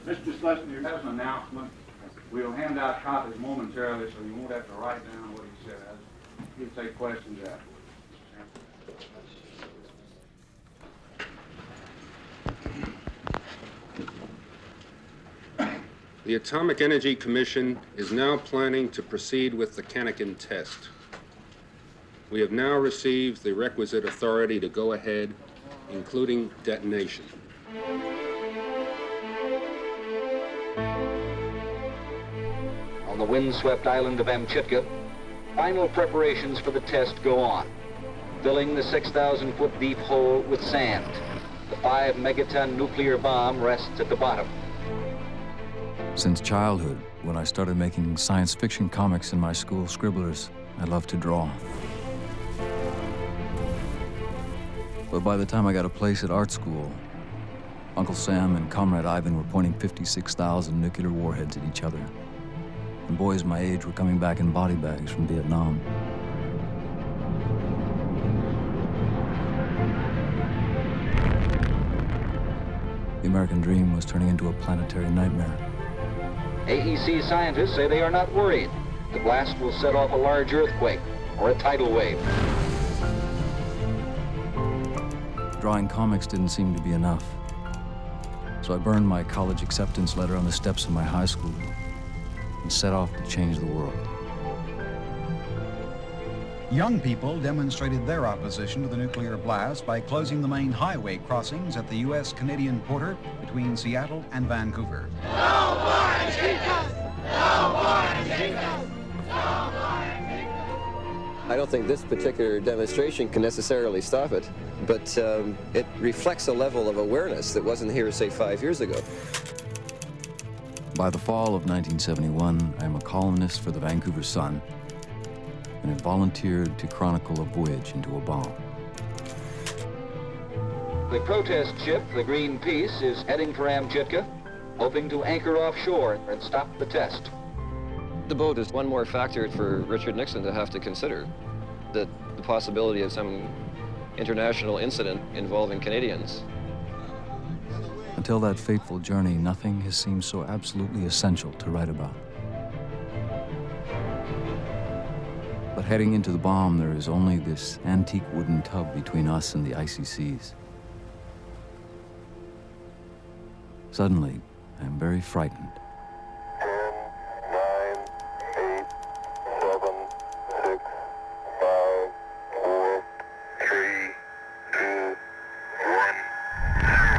Mr. Schlesinger has an announcement. We'll hand out copies momentarily, so you won't have to write down what he says. He'll take questions afterwards. The Atomic Energy Commission is now planning to proceed with the Cannikin test. We have now received the requisite authority to go ahead, including detonation. On the windswept island of Amchitka, final preparations for the test go on, filling the 6,000-foot deep hole with sand. The 5-megaton nuclear bomb rests at the bottom. Since childhood, when I started making science fiction comics in my school scribblers, I loved to draw. But by the time I got a place at art school, Uncle Sam and Comrade Ivan were pointing 56,000 nuclear warheads at each other. And boys my age were coming back in body bags from Vietnam. The American dream was turning into a planetary nightmare. AEC scientists say they are not worried. The blast will set off a large earthquake or a tidal wave. Drawing comics didn't seem to be enough. So I burned my college acceptance letter on the steps of my high school and set off to change the world. Young people demonstrated their opposition to the nuclear blast by closing the main highway crossings at the U.S.-Canadian border between Seattle and Vancouver. No more chicas! No more chicas! No more chicas! I don't think this particular demonstration can necessarily stop it, but it reflects a level of awareness that wasn't here, say, 5 years ago. By the fall of 1971, I am a columnist for the Vancouver Sun and have volunteered to chronicle a voyage into a bomb. The protest ship, the Greenpeace, is heading for Amchitka, hoping to anchor offshore and stop the test. The boat is one more factor for Richard Nixon to have to consider, that the possibility of some international incident involving Canadians. Until that fateful journey, nothing has seemed so absolutely essential to write about. But heading into the bomb, there is only this antique wooden tub between us and the icy seas. Suddenly, I am very frightened. 10, 9, 8, 7, 6, 5, 4, 3, 2, 1, 0.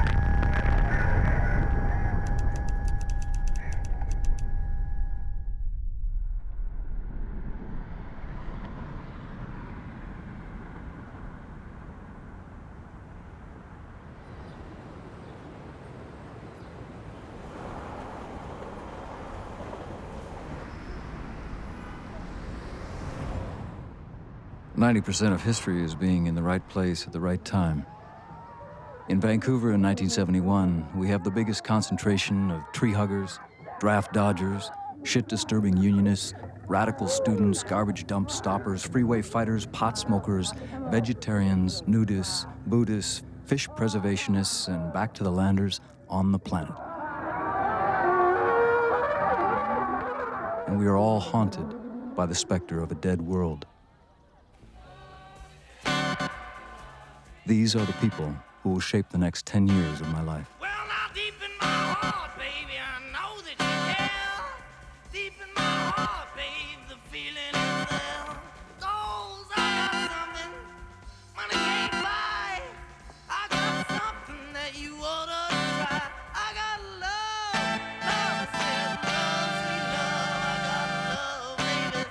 90% of history is being in the right place at the right time. In Vancouver in 1971, we have the biggest concentration of tree huggers, draft dodgers, shit-disturbing unionists, radical students, garbage dump stoppers, freeway fighters, pot smokers, vegetarians, nudists, Buddhists, fish preservationists, and back-to-the-landers on the planet. And we are all haunted by the specter of a dead world. These are the people who will shape the next 10 years of my life. Well, now deep in my heart, baby, I know that you care. Deep in my heart, babe, the feeling is there. Goes, I got something money can't buy. I got something that you ought to try. I got love, love, said love, sweet love. I got love, baby.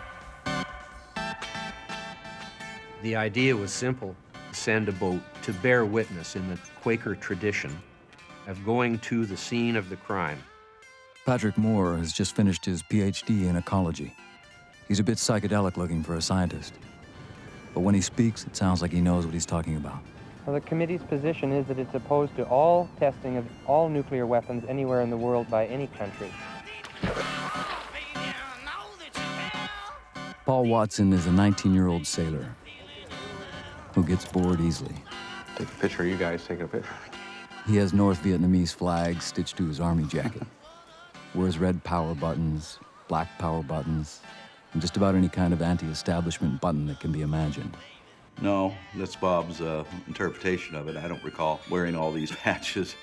The idea was simple. Send a boat to bear witness in the Quaker tradition of going to the scene of the crime. Patrick Moore has just finished his PhD in ecology. He's a bit psychedelic looking for a scientist. But when he speaks, it sounds like he knows what he's talking about. Well, the committee's position is that it's opposed to all testing of all nuclear weapons anywhere in the world by any country. Paul Watson is a 19-year-old sailor who gets bored easily. Take a picture of you guys taking a picture. He has North Vietnamese flags stitched to his army jacket. Wears red power buttons, black power buttons, and just about any kind of anti-establishment button that can be imagined. No, that's Bob's interpretation of it. I don't recall wearing all these patches.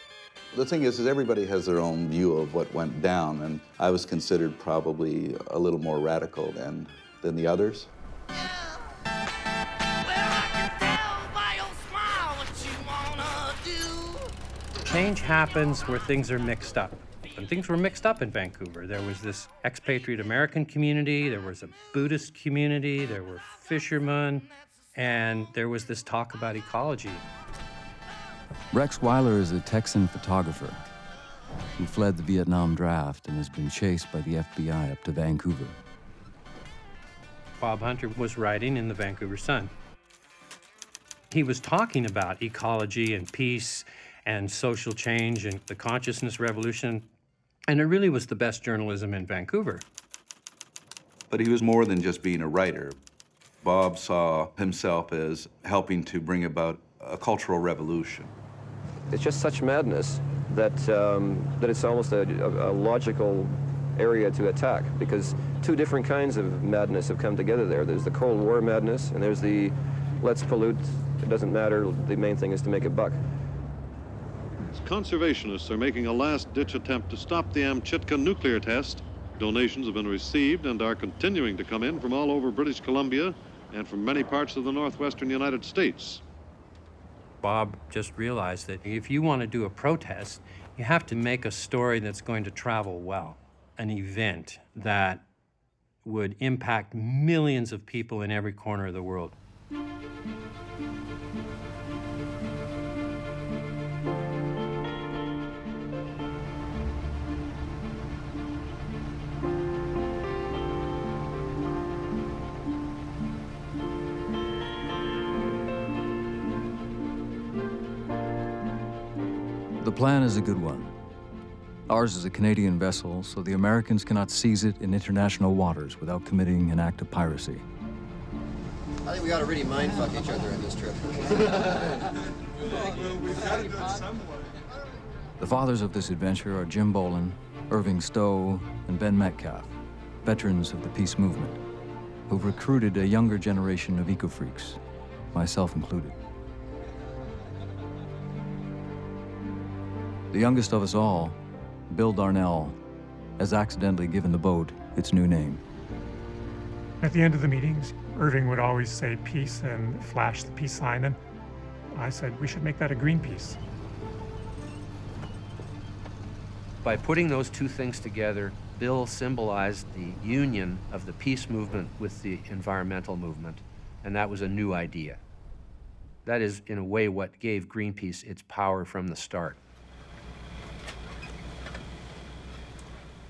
The thing is everybody has their own view of what went down, and I was considered probably a little more radical than the others. Change happens where things are mixed up. And things were mixed up in Vancouver. There was this expatriate American community, there was a Buddhist community, there were fishermen, and there was this talk about ecology. Rex Weiler is a Texan photographer who fled the Vietnam draft and has been chased by the FBI up to Vancouver. Bob Hunter was writing in the Vancouver Sun. He was talking about ecology and peace and social change and the consciousness revolution, and it really was the best journalism in Vancouver. But he was more than just being a writer. Bob saw himself as helping to bring about a cultural revolution. It's just such madness that it's almost a logical area to attack, because two different kinds of madness have come together there. There's the Cold War madness, and there's the let's pollute, it doesn't matter, the main thing is to make a buck. Conservationists are making a last-ditch attempt to stop the Amchitka nuclear test. Donations have been received and are continuing to come in from all over British Columbia and from many parts of the northwestern United States. Bob just realized that if you want to do a protest, you have to make a story that's going to travel well, an event that would impact millions of people in every corner of the world. The plan is a good one. Ours is a Canadian vessel, so the Americans cannot seize it in international waters without committing an act of piracy. I think we ought to really mindfuck each other in this trip. The fathers of this adventure are Jim Bolin, Irving Stowe, and Ben Metcalf, veterans of the peace movement, who've recruited a younger generation of eco-freaks, myself included. The youngest of us all, Bill Darnell, has accidentally given the boat its new name. At the end of the meetings, Irving would always say peace and flash the peace sign, and I said we should make that a Greenpeace. By putting those two things together, Bill symbolized the union of the peace movement with the environmental movement, and that was a new idea. That is, in a way, what gave Greenpeace its power from the start.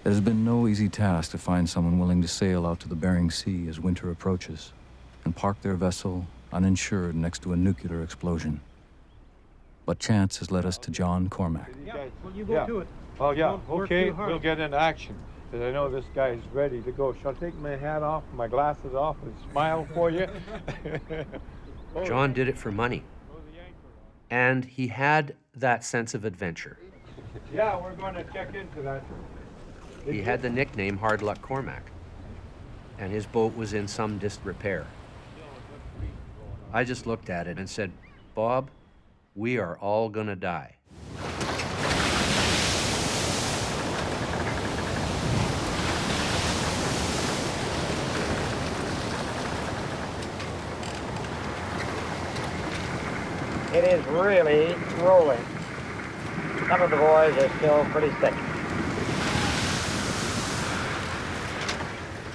It has been no easy task to find someone willing to sail out to the Bering Sea as winter approaches and park their vessel uninsured next to a nuclear explosion. But chance has led us to John Cormack. Well, you go do it. Oh, yeah, okay, we'll get into action, because I know this guy's ready to go. Shall I take my hat off, my glasses off, and smile for you? John did it for money. And he had that sense of adventure. Yeah, we're going to check into that. He had the nickname Hard Luck Cormack, and his boat was in some disrepair. I just looked at it and said, Bob, we are all gonna die. It is really rolling. Some of the boys are still pretty sick.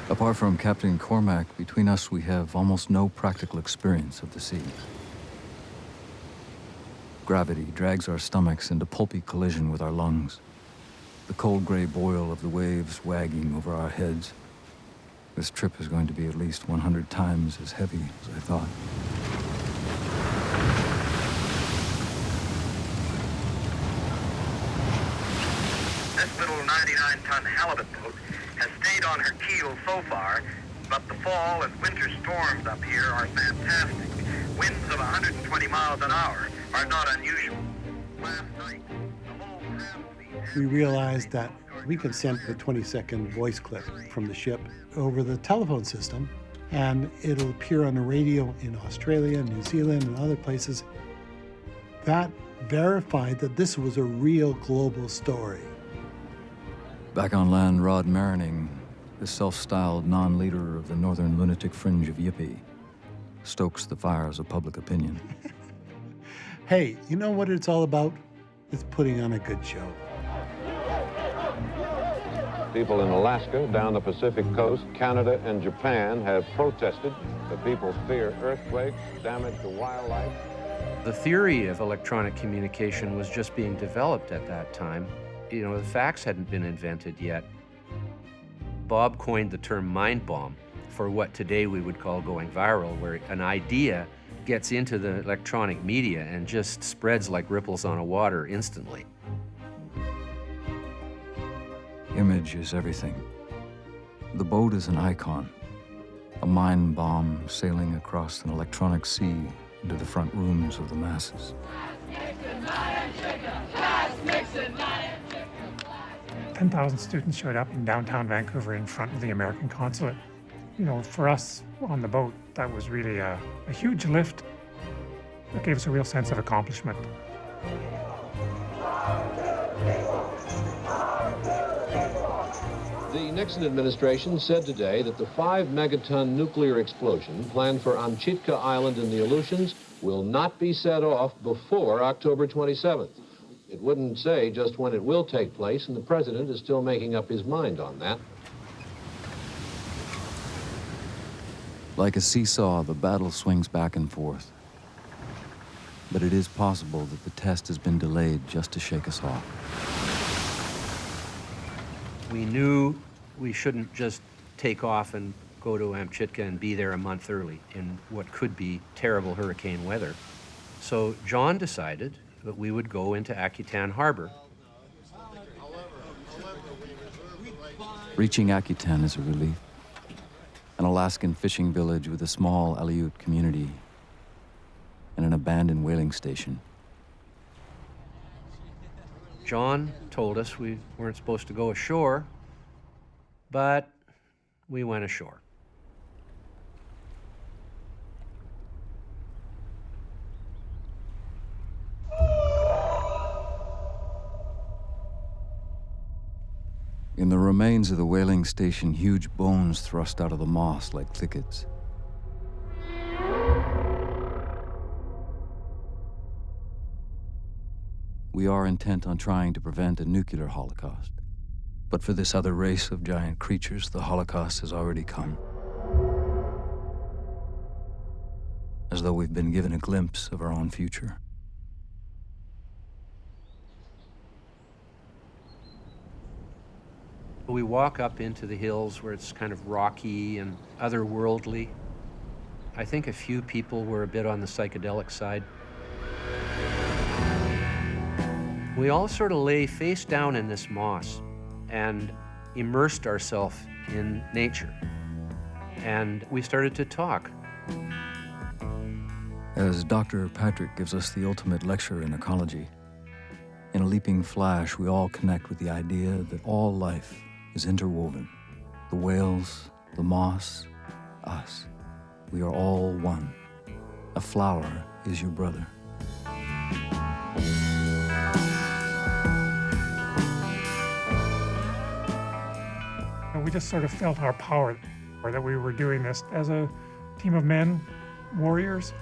Apart from Captain Cormack, between us we have almost no practical experience of the sea. Gravity drags our stomachs into pulpy collision with our lungs. The cold gray boil of the waves wagging over our heads. This trip is going to be at least 100 times as heavy as I thought. This little 99-ton halibut boat has stayed on her keel so far, but the fall and winter storms up here are fantastic. Winds of 120 miles an hour, are not unusual. Last night, the whole We realized that we could send a 20-second voice clip from the ship over the telephone system, and it'll appear on the radio in Australia, New Zealand, and other places. That verified that this was a real global story. Back on land, Rod Marining, the self-styled non-leader of the northern lunatic fringe of Yippee, stokes the fires of public opinion. Hey, you know what it's all about? It's putting on a good show. People in Alaska, down the Pacific coast, Canada, and Japan have protested. The people fear earthquakes, damage to wildlife. The theory of electronic communication was just being developed at that time. You know, the fax hadn't been invented yet. Bob coined the term mind bomb for what today we would call going viral, where an idea gets into the electronic media and just spreads like ripples on a water instantly. Image is everything. The boat is an icon, a mind bomb sailing across an electronic sea into the front rooms of the masses. 10,000 students showed up in downtown Vancouver in front of the American consulate. You know, for us on the boat, that was really a huge lift. It gave us a real sense of accomplishment. The Nixon administration said today that the 5-megaton nuclear explosion planned for Amchitka Island in the Aleutians will not be set off before October 27th. It wouldn't say just when it will take place, and the president is still making up his mind on that. Like a seesaw, the battle swings back and forth. But it is possible that the test has been delayed just to shake us off. We knew we shouldn't just take off and go to Amchitka and be there a month early in what could be terrible hurricane weather. So John decided that we would go into Akutan Harbor. Reaching Akutan is a relief. An Alaskan fishing village with a small Aleut community and an abandoned whaling station. John told us we weren't supposed to go ashore, but we went ashore. In the remains of the whaling station, huge bones thrust out of the moss like thickets. We are intent on trying to prevent a nuclear holocaust. But for this other race of giant creatures, the Holocaust has already come. As though we've been given a glimpse of our own future. We walk up into the hills where it's kind of rocky and otherworldly. I think a few people were a bit on the psychedelic side. We all sort of lay face down in this moss and immersed ourselves in nature. And we started to talk. As Dr. Patrick gives us the ultimate lecture in ecology, in a leaping flash, we all connect with the idea that all life is interwoven. The whales, the moss, us. We are all one. A flower is your brother. And we just sort of felt our power, or that we were doing this as a team of men, warriors.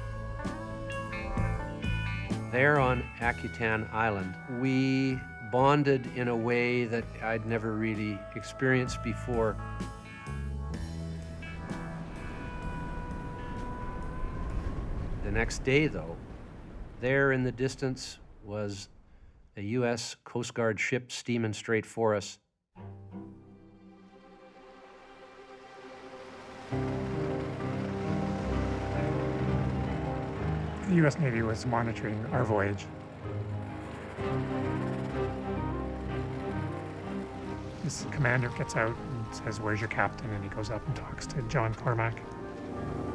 There on Akutan Island, we bonded in a way that I'd never really experienced before. The next day, though, there in the distance was a U.S. Coast Guard ship steaming straight for us. The U.S. Navy was monitoring our voyage. This commander gets out and says, "Where's your captain?" And he goes up and talks to John Cormack.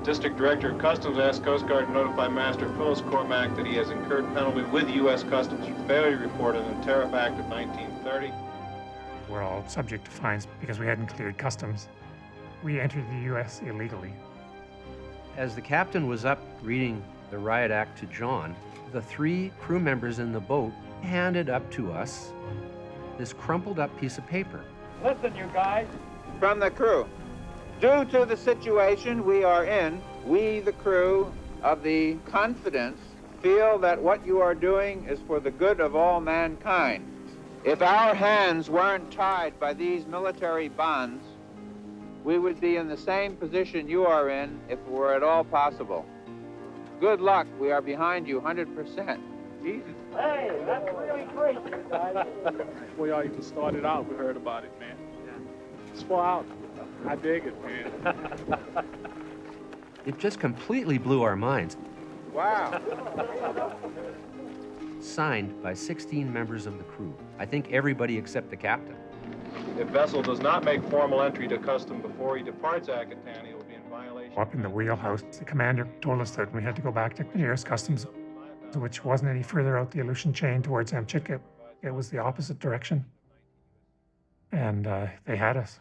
District Director of Customs asked Coast Guard to notify Master Phyllis Cormack that he has incurred penalty with U.S. Customs for failure to report on the Tariff Act of 1930. We're all subject to fines because we hadn't cleared customs. We entered the U.S. illegally. As the captain was up reading the riot act to John, the 3 crew members in the boat handed up to us this crumpled up piece of paper. Listen, you guys. From the crew. Due to the situation we are in, we, the crew of the Confidence, feel that what you are doing is for the good of all mankind. If our hands weren't tied by these military bonds, we would be in the same position you are in if it were at all possible. Good luck. We are behind you 100%. Jesus. Hey, that's really great, you guys. Before y'all even started out, we heard about it, man. It's far out. I dig it, man. It just completely blew our minds. Wow. Signed by 16 members of the crew. I think everybody except the captain. If vessel does not make formal entry to custom before he departs Acatani, it will be in violation. Up in the wheelhouse, the commander told us that we had to go back to the nearest customs, which wasn't any further out the Aleutian chain towards Amchitka. It was the opposite direction. And they had us.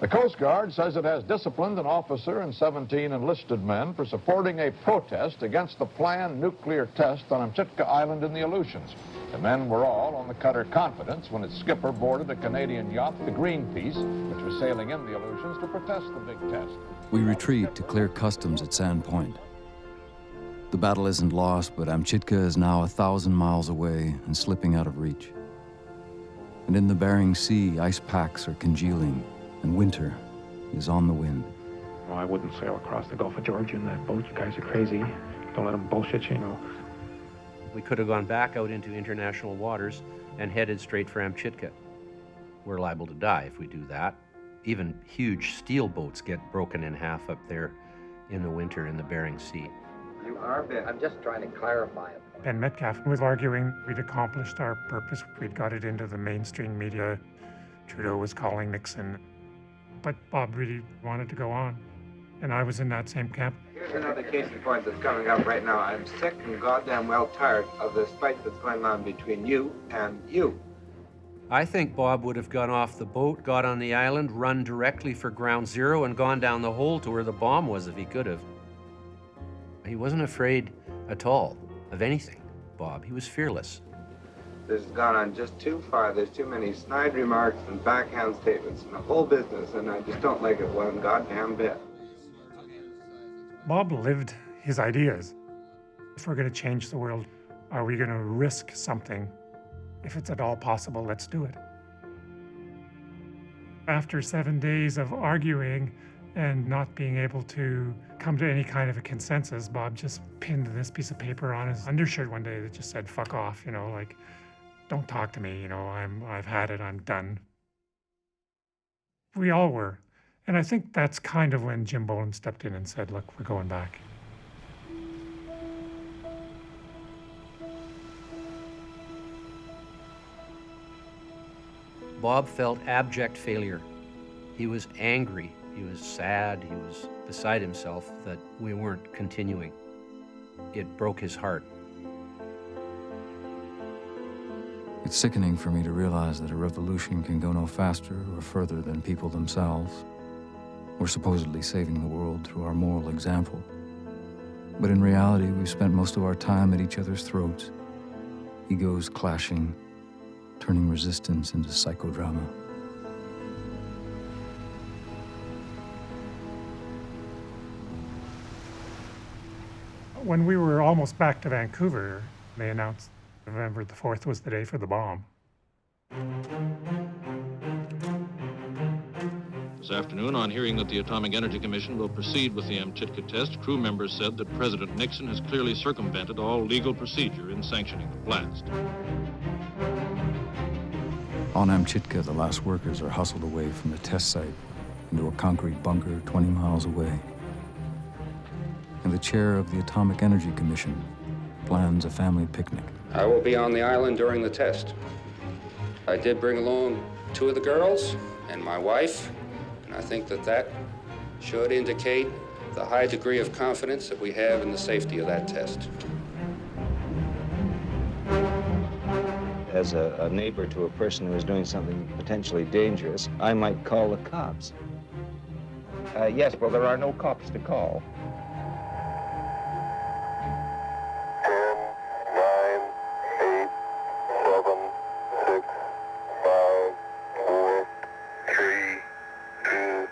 The Coast Guard says it has disciplined an officer and 17 enlisted men for supporting a protest against the planned nuclear test on Amchitka Island in the Aleutians. The men were all on the cutter Confidence when its skipper boarded a Canadian yacht, the Greenpeace, which was sailing in the Aleutians to protest the big test. We retreat to clear customs at Sand Point. The battle isn't lost, but Amchitka is now 1,000 miles away and slipping out of reach. And in the Bering Sea, ice packs are congealing, and winter is on the wind. Well, I wouldn't sail across the Gulf of Georgia in that boat. You guys are crazy. Don't let them bullshit you, you know. We could have gone back out into international waters and headed straight for Amchitka. We're liable to die if we do that. Even huge steel boats get broken in half up there in the winter in the Bering Sea. You are bad. I'm just trying to clarify it. And Metcalf was arguing we'd accomplished our purpose. We'd got it into the mainstream media. Trudeau was calling Nixon. But Bob really wanted to go on. And I was in that same camp. Here's another case in point that's coming up right now. I'm sick and goddamn well tired of this fight that's going on between you and you. I think Bob would have gone off the boat, got on the island, run directly for ground zero, and gone down the hole to where the bomb was if he could have. He wasn't afraid at all of anything, Bob. He was fearless. This has gone on just too far. There's too many snide remarks and backhand statements in the whole business, and I just don't like it one goddamn bit. Bob lived his ideas. If we're going to change the world, are we going to risk something? If it's at all possible, let's do it. After 7 days of arguing and not being able to come to any kind of a consensus, Bob just pinned this piece of paper on his undershirt one day that just said, fuck off, you know, like, don't talk to me, you know, I've had it, I'm done. We all were. And I think that's kind of when Jim Boland stepped in and said, look, we're going back. Bob felt abject failure. He was angry, he was sad, he was beside himself that we weren't continuing. It broke his heart. It's sickening for me to realize that a revolution can go no faster or further than people themselves. We're supposedly saving the world through our moral example. But in reality, we've spent most of our time at each other's throats, egos clashing, turning resistance into psychodrama. When we were almost back to Vancouver, they announced November the 4th was the day for the bomb. This afternoon, on hearing that the Atomic Energy Commission will proceed with the Amchitka test, crew members said that President Nixon has clearly circumvented all legal procedure in sanctioning the blast. On Amchitka, the last workers are hustled away from the test site into a concrete bunker 20 miles away. And the chair of the Atomic Energy Commission plans a family picnic. I will be on the island during the test. I did bring along 2 of the girls and my wife, and I think that should indicate the high degree of confidence that we have in the safety of that test. As a neighbor to a person who is doing something potentially dangerous, I might call the cops. Yes, well, there are no cops to call. 10, 9, 8, 7, 6, 5, 4, 3, 2, 1, 0.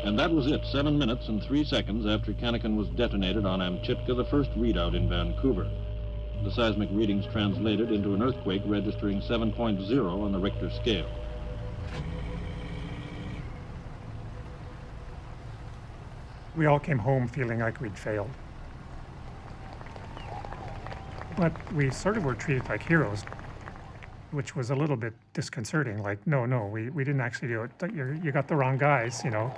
And that was it, 7 minutes and 3 seconds after Canakin was detonated on Amchitka, the first readout in Vancouver. The seismic readings translated into an earthquake registering 7.0 on the Richter scale. We all came home feeling like we'd failed. But we sort of were treated like heroes, which was a little bit disconcerting. Like, no, we didn't actually do it. You got the wrong guys, you know.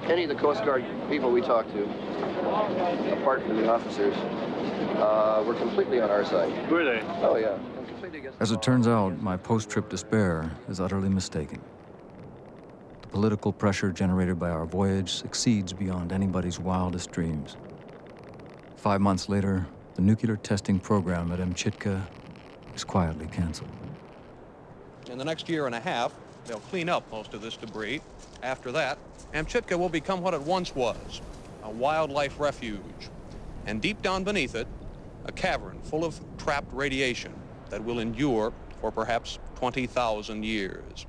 Any of the Coast Guard people we talked to, apart from the officers, were completely on our side. Were they? Oh, yeah. And completely against As it turns out, my post-trip despair is utterly mistaken. The political pressure generated by our voyage exceeds beyond anybody's wildest dreams. 5 months later, the nuclear testing program at Amchitka is quietly canceled. In the next year and a half, they'll clean up most of this debris. After that, Amchitka will become what it once was, a wildlife refuge. And deep down beneath it, a cavern full of trapped radiation that will endure for perhaps 20,000 years.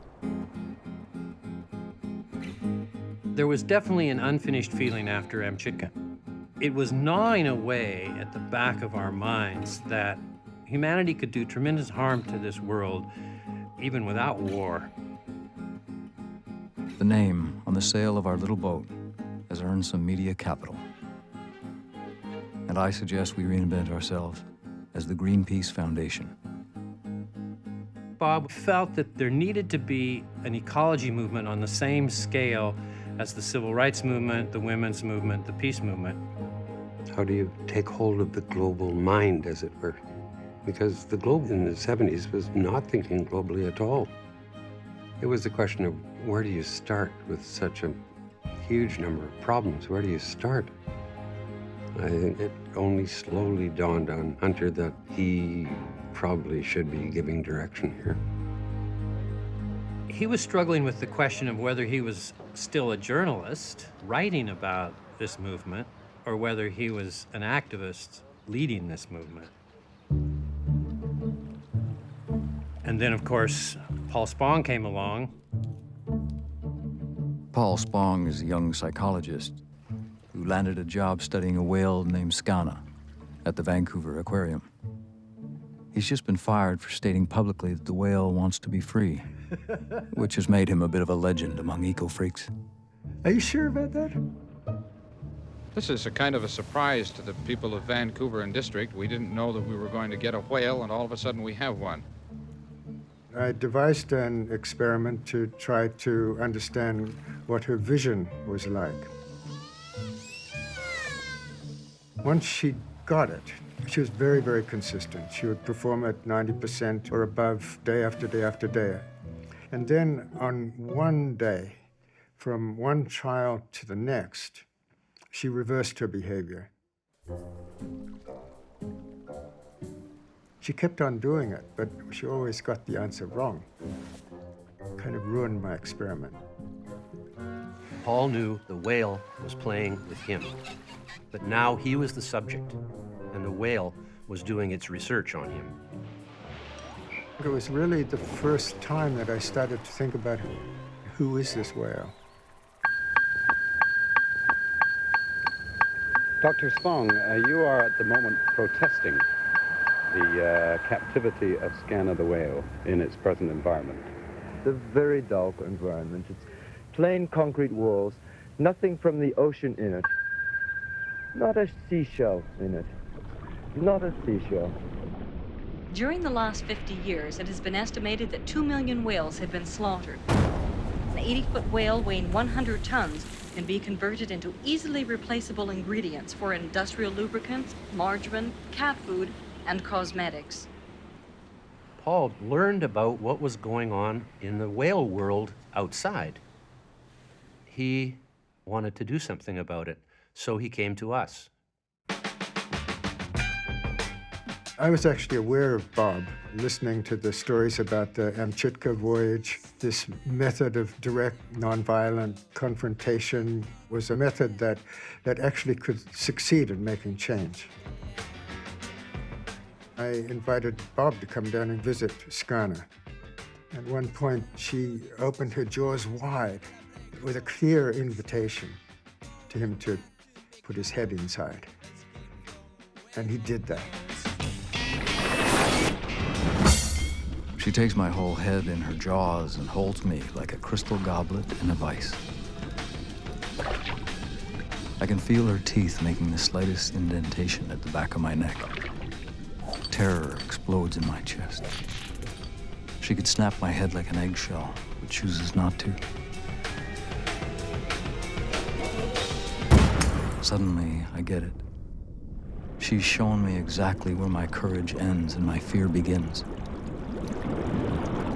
There was definitely an unfinished feeling after Amchitka. It was gnawing away at the back of our minds that humanity could do tremendous harm to this world, even without war. The name on the sail of our little boat has earned some media capital. And I suggest we reinvent ourselves as the Greenpeace Foundation. Bob felt that there needed to be an ecology movement on the same scale as the civil rights movement, the women's movement, the peace movement. How do you take hold of the global mind, as it were? Because the globe in the 70s was not thinking globally at all. It was a question of where do you start with such a huge number of problems? Where do you start? I think it only slowly dawned on Hunter that he probably should be giving direction here. He was struggling with the question of whether he was still a journalist writing about this movement or whether he was an activist leading this movement. And then, of course, Paul Spong came along. Paul Spong is a young psychologist who landed a job studying a whale named Skana at the Vancouver Aquarium. He's just been fired for stating publicly that the whale wants to be free, which has made him a bit of a legend among eco-freaks. Are you sure about that? This is a kind of a surprise to the people of Vancouver and district. We didn't know that we were going to get a whale, and all of a sudden we have one. I devised an experiment to try to understand what her vision was like. Once she got it, she was very, very consistent. She would perform at 90% or above day after day after day. And then on one day, from one trial to the next, she reversed her behavior. She kept on doing it, but she always got the answer wrong. Kind of ruined my experiment. Paul knew the whale was playing with him, but now he was the subject, and the whale was doing its research on him. It was really the first time that I started to think about who is this whale? Dr. Spong, you are at the moment protesting the captivity of Scanner the whale in its present environment. It's a very dull environment. It's plain concrete walls, nothing from the ocean in it. Not a seashell in it. Not a seashell. During the last 50 years, it has been estimated that 2 million whales have been slaughtered. An 80-foot whale weighing 100 tons can be converted into easily replaceable ingredients for industrial lubricants, margarine, cat food, and cosmetics. Paul learned about what was going on in the whale world outside. He wanted to do something about it, so he came to us. I was actually aware of Bob, listening to the stories about the Amchitka voyage. This method of direct, nonviolent confrontation was a method that actually could succeed in making change. I invited Bob to come down and visit Skana. At one point, she opened her jaws wide with a clear invitation to him to put his head inside. And he did that. She takes my whole head in her jaws and holds me like a crystal goblet in a vice. I can feel her teeth making the slightest indentation at the back of my neck. Terror explodes in my chest. She could snap my head like an eggshell, but chooses not to. Suddenly, I get it. She's shown me exactly where my courage ends and my fear begins.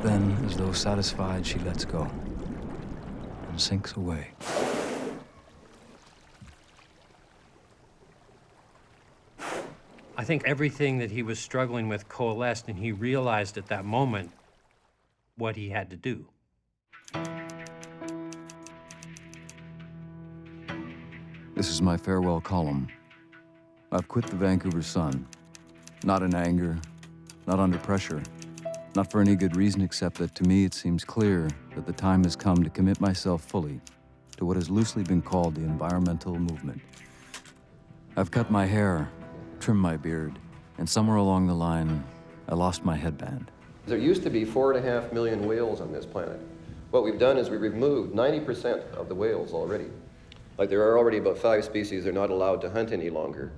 Then, as though satisfied, she lets go and sinks away. I think everything that he was struggling with coalesced, and he realized at that moment what he had to do. This is my farewell column. I've quit the Vancouver Sun, not in anger, not under pressure, not for any good reason except that to me it seems clear that the time has come to commit myself fully to what has loosely been called the environmental movement. I've cut my hair, trimmed my beard, and somewhere along the line, I lost my headband. There used to be 4.5 million whales on this planet. What we've done is we've removed 90% of the whales already. Like there are already about 5 species that are not allowed to hunt any longer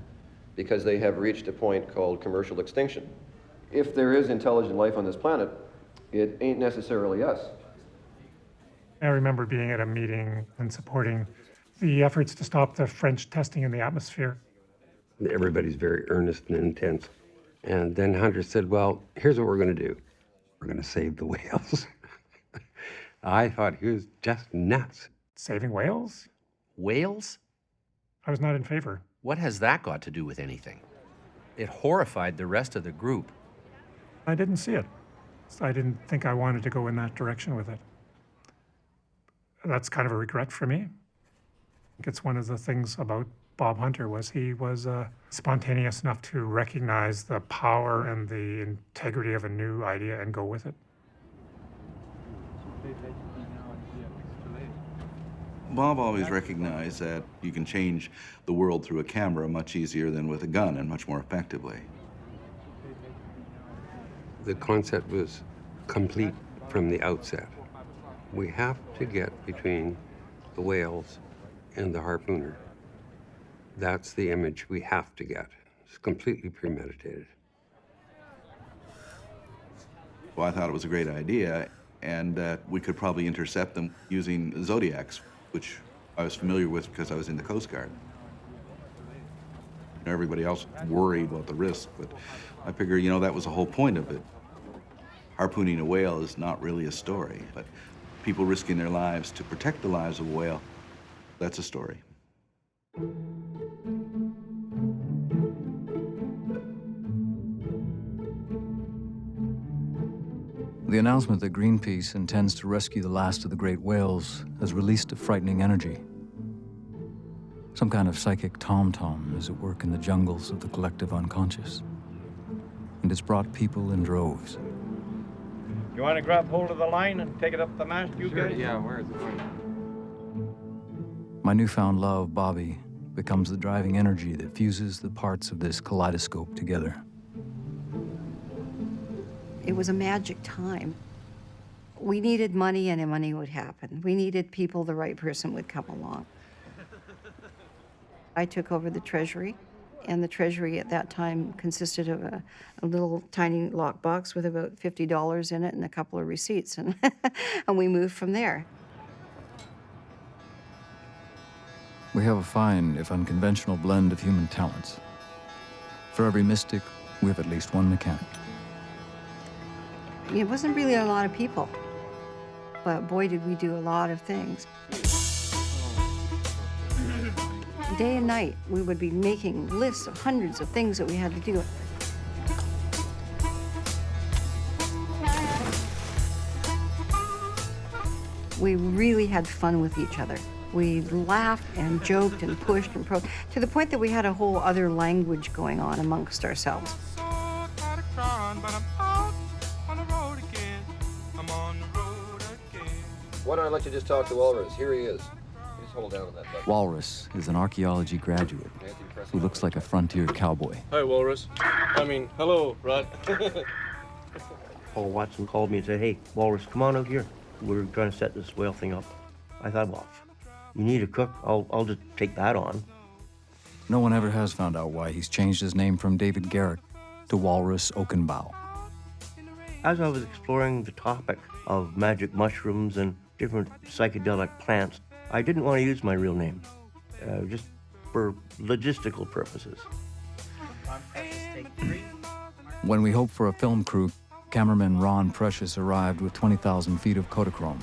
because they have reached a point called commercial extinction. If there is intelligent life on this planet, it ain't necessarily us. I remember being at a meeting and supporting the efforts to stop the French testing in the atmosphere. Everybody's very earnest and intense. And then Hunter said, well, here's what we're going to do. We're going to save the whales. I thought he was just nuts. Saving whales? Whales? I was not in favor. What has that got to do with anything? It horrified the rest of the group. I didn't see it. I didn't think I wanted to go in that direction with it. That's kind of a regret for me. I think it's one of the things about Bob Hunter was he was spontaneous enough to recognize the power and the integrity of a new idea and go with it. Bob always recognized that you can change the world through a camera much easier than with a gun and much more effectively. The concept was complete from the outset. We have to get between the whales and the harpooner. That's the image we have to get. It's completely premeditated. Well, I thought it was a great idea, and we could probably intercept them using Zodiacs, which I was familiar with because I was in the Coast Guard. Everybody else worried about the risk, but I figure, you know, that was the whole point of it. Harpooning a whale is not really a story, but people risking their lives to protect the lives of a whale, that's a story. The announcement that Greenpeace intends to rescue the last of the great whales has released a frightening energy. Some kind of psychic tom-tom is at work in the jungles of the collective unconscious. And it's brought people in droves. You want to grab hold of the line and take it up the mast, you Sure, guys? yeah, where is it going? My newfound love, Bobby, becomes the driving energy that fuses the parts of this kaleidoscope together. It was a magic time. We needed money, and money would happen. We needed people, the right person would come along. I took over the treasury, and the treasury at that time consisted of a little tiny lockbox with about $50 in it and a couple of receipts, and, and we moved from there. We have a fine, if unconventional, blend of human talents. For every mystic, we have at least one mechanic. It wasn't really a lot of people, but boy, did we do a lot of things. Day and night, we would be making lists of hundreds of things that we had to do. We really had fun with each other. We laughed and joked and pushed and probed, to the point that we had a whole other language going on amongst ourselves. Why don't I let you just talk to Walrus? Here he is. Just hold down on that button. Walrus is an archaeology graduate who looks like a frontier cowboy. Hi, Walrus. Hello, Rod. Paul Watson called me and said, hey, Walrus, come on out here. We're trying to set this whale thing up. I thought, well, you need a cook, I'll just take that on. No one ever has found out why he's changed his name from David Garrick to Walrus Oakenbow. As I was exploring the topic of magic mushrooms and different psychedelic plants, I didn't want to use my real name, just for logistical purposes. When we hoped for a film crew, cameraman Ron Precious arrived with 20,000 feet of Kodachrome.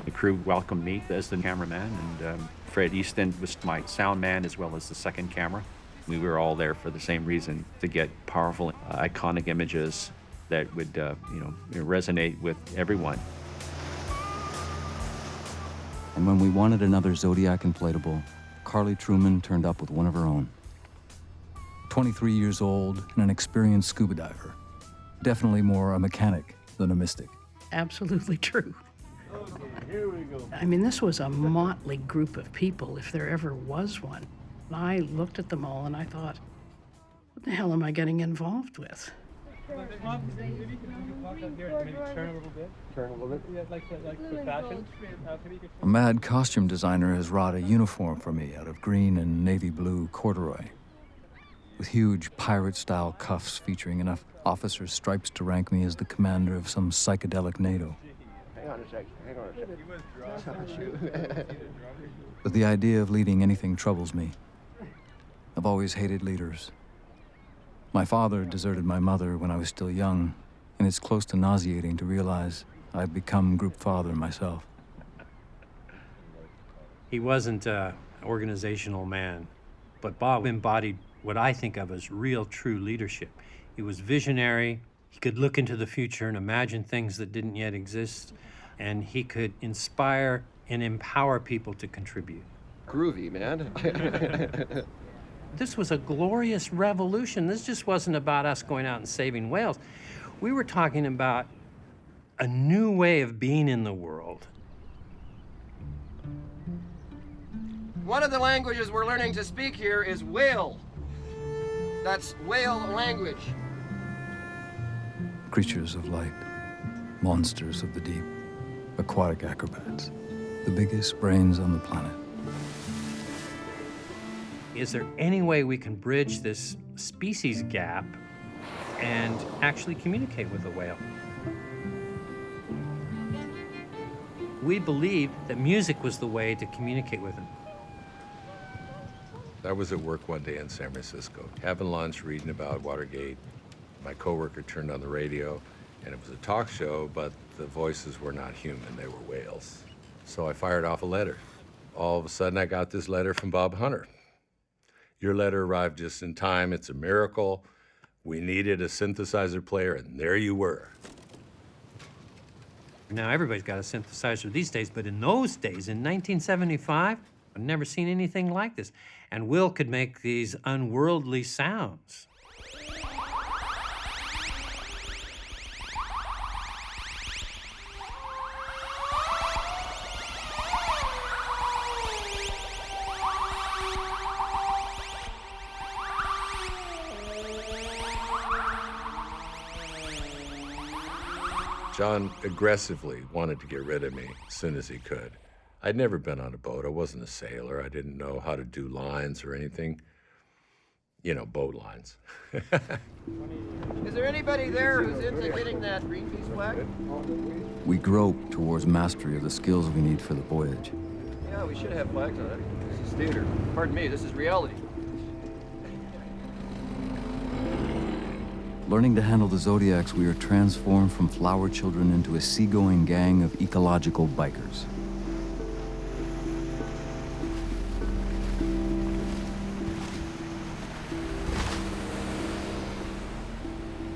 The crew welcomed me as the cameraman, and Fred Easton was my sound man as well as the second camera. We were all there for the same reason, to get powerful, iconic images that would, resonate with everyone. And when we wanted another Zodiac inflatable, Carly Truman turned up with one of her own. 23 years old and an experienced scuba diver. Definitely more a mechanic than a mystic. Absolutely true. Here we go. I mean, this was a motley group of people, if there ever was one. I looked at them all and I thought, what the hell am I getting involved with? Maybe turn a little bit. Turn a little bit. Yeah, like for fashion. A mad costume designer has wrought a uniform for me out of green and navy blue corduroy, with huge pirate-style cuffs featuring enough officers' stripes to rank me as the commander of some psychedelic NATO. Hang on a sec. But the idea of leading anything troubles me. I've always hated leaders. My father deserted my mother when I was still young, and it's close to nauseating to realize I've become group father myself. He wasn't an organizational man, but Bob embodied what I think of as real, true leadership. He was visionary. He could look into the future and imagine things that didn't yet exist, and he could inspire and empower people to contribute. Groovy, man. This was a glorious revolution. This just wasn't about us going out and saving whales. We were talking about a new way of being in the world. One of the languages we're learning to speak here is whale. That's whale language. Creatures of light, monsters of the deep, aquatic acrobats, the biggest brains on the planet. Is there any way we can bridge this species gap and actually communicate with the whale? We believed that music was the way to communicate with him. I was at work one day in San Francisco, having lunch, reading about Watergate. My coworker turned on the radio, and it was a talk show, but the voices were not human, they were whales. So I fired off a letter. All of a sudden, I got this letter from Bob Hunter. Your letter arrived just in time. It's a miracle. We needed a synthesizer player, and there you were. Now, everybody's got a synthesizer these days, but in those days, in 1975, I've never seen anything like this. And Will could make these unworldly sounds. John aggressively wanted to get rid of me as soon as he could. I'd never been on a boat. I wasn't a sailor. I didn't know how to do lines or anything. You know, boat lines. Is there anybody there who's into getting that Greenpeace flag? We grope towards mastery of the skills we need for the voyage. Yeah, we should have flags on it. This is theater. Pardon me, this is reality. Learning to handle the Zodiacs, we are transformed from flower children into a seagoing gang of ecological bikers.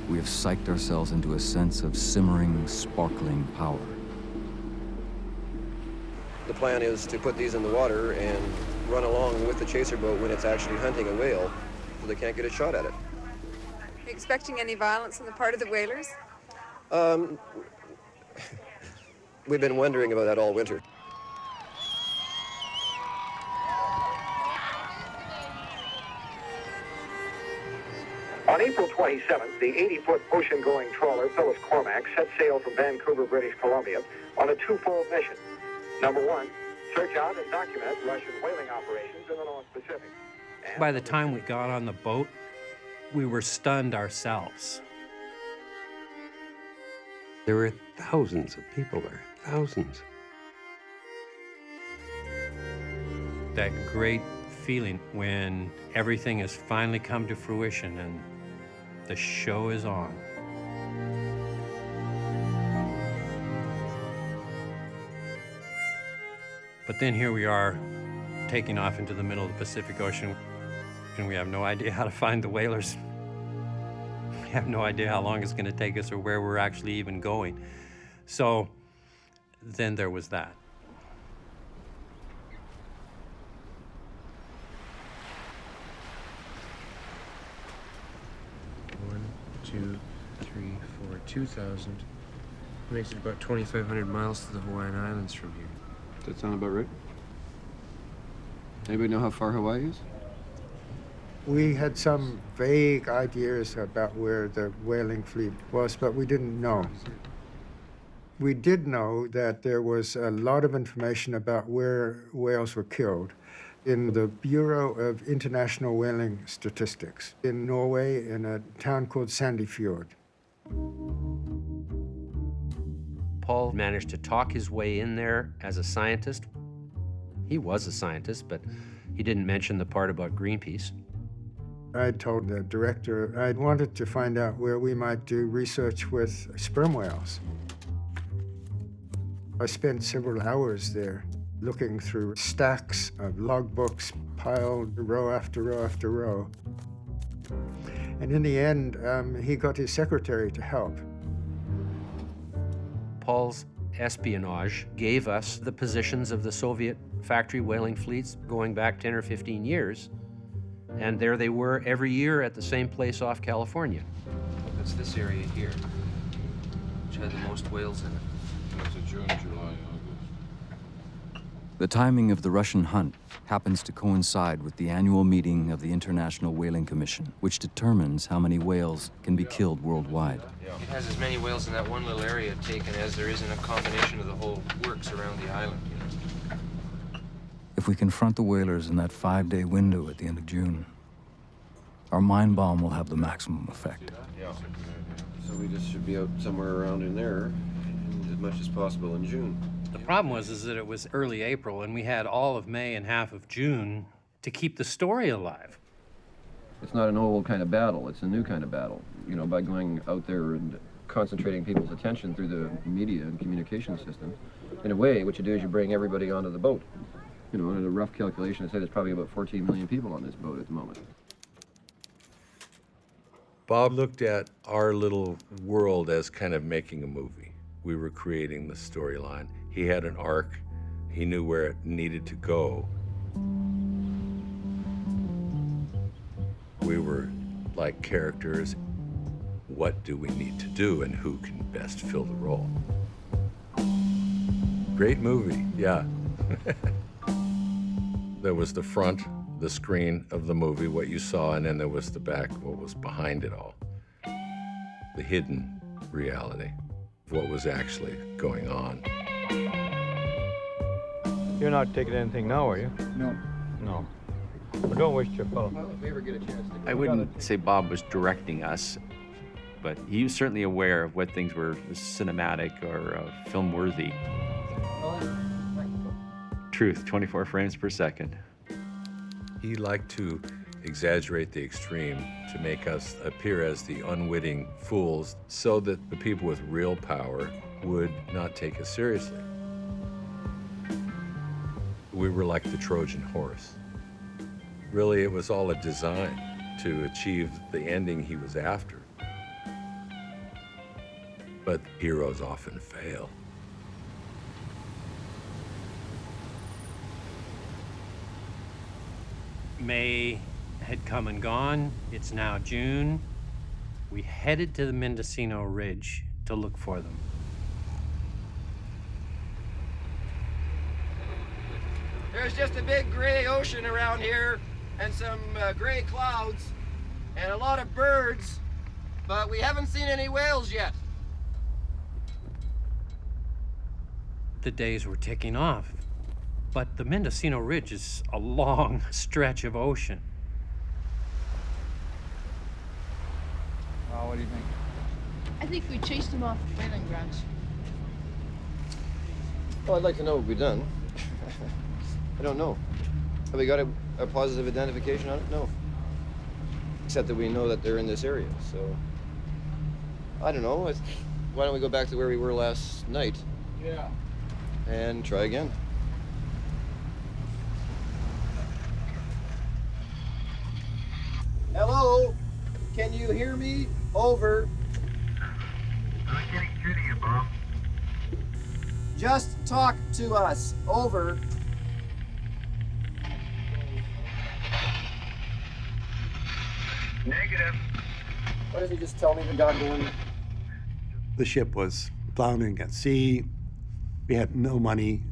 We have psyched ourselves into a sense of simmering, sparkling power. The plan is to put these in the water and run along with the chaser boat when it's actually hunting a whale, so they can't get a shot at it. Are you expecting any violence on the part of the whalers? We've been wondering about that all winter. On April 27th, the 80-foot ocean-going trawler Phyllis Cormack set sail from Vancouver, British Columbia on a twofold mission. Number one, search out and document Russian whaling operations in the North Pacific. By the time we got on the boat, we were stunned ourselves. There were thousands of people there, thousands. That great feeling when everything has finally come to fruition and the show is on. But then here we are, taking off into the middle of the Pacific Ocean, and we have no idea how to find the whalers. We have no idea how long it's going to take us or where we're actually even going. So then there was that. One, 2, 3, 4, 2,000. Makes it about 2,500 miles to the Hawaiian Islands from here. Does that sound about right? Anybody know how far Hawaii is? We had some vague ideas about where the whaling fleet was, but we didn't know. We did know that there was a lot of information about where whales were killed in the Bureau of International Whaling Statistics in Norway in a town called Sandefjord. Paul managed to talk his way in there as a scientist. He was a scientist, but he didn't mention the part about Greenpeace. I told the director I wanted to find out where we might do research with sperm whales. I spent several hours there looking through stacks of logbooks piled row after row after row. And in the end, he got his secretary to help. Paul's espionage gave us the positions of the Soviet factory whaling fleets going back 10 or 15 years. And there they were every year at the same place off California. That's this area here, which had the most whales in it. That's a June, July, August. The timing of the Russian hunt happens to coincide with the annual meeting of the International Whaling Commission, which determines how many whales can be killed worldwide. It has as many whales in that one little area taken as there is in a combination of the whole works around the island, you know. If we confront the whalers in that 5-day window at the end of June, our mind bomb will have the maximum effect. Yeah. So we just should be out somewhere around in there as much as possible in June. The problem was that it was early April, and we had all of May and half of June to keep the story alive. It's not an old kind of battle, it's a new kind of battle. You know, by going out there and concentrating people's attention through the media and communication system. In a way, what you do is you bring everybody onto the boat. You know, in a rough calculation, I'd say there's probably about 14 million people on this boat at the moment. Bob looked at our little world as kind of making a movie. We were creating the storyline. He had an arc. He knew where it needed to go. We were like characters. What do we need to do and who can best fill the role? Great movie, yeah. There was the front, the screen of the movie, what you saw, and then there was the back, what was behind it all. The hidden reality. what was actually going on. You're not taking anything now, are you? No. No. Well, don't waste your phone. If we ever get a chance to I wouldn't say Bob was directing us, but he was certainly aware of what things were cinematic or film-worthy. Truth, 24 frames per second. He liked to exaggerate the extreme to make us appear as the unwitting fools so that the people with real power would not take us seriously. We were like the Trojan horse. Really, it was all a design to achieve the ending he was after. But heroes often fail. May had come and gone. It's now June. We headed to the Mendocino Ridge to look for them. There's just a big gray ocean around here and some gray clouds and a lot of birds, but we haven't seen any whales yet. The days were ticking off, but the Mendocino Ridge is a long stretch of ocean. What do you think? I think we chased them off whaling grounds. Well, I'd like to know what we've done. I don't know. Have we got a positive identification on it? No. Except that we know that they're in this area, so... I don't know. Why don't we go back to where we were last night? Yeah. And try again. Hello? Can you hear me? Over. Not getting through to you, Bob. Just talk to us. Over. Negative. Why doesn't he just tell me the goddamn... The ship was floundering at sea. We had no money.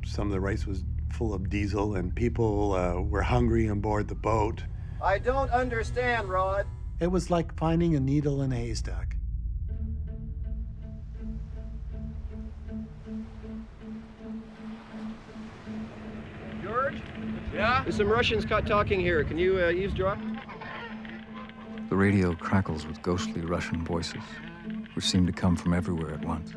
Some of the rice was full of diesel, and people were hungry on board the boat. I don't understand, Rod. It was like finding a needle in a haystack. George? Yeah? There's some Russians caught talking here. Can you eavesdrop? The radio crackles with ghostly Russian voices, which seem to come from everywhere at once.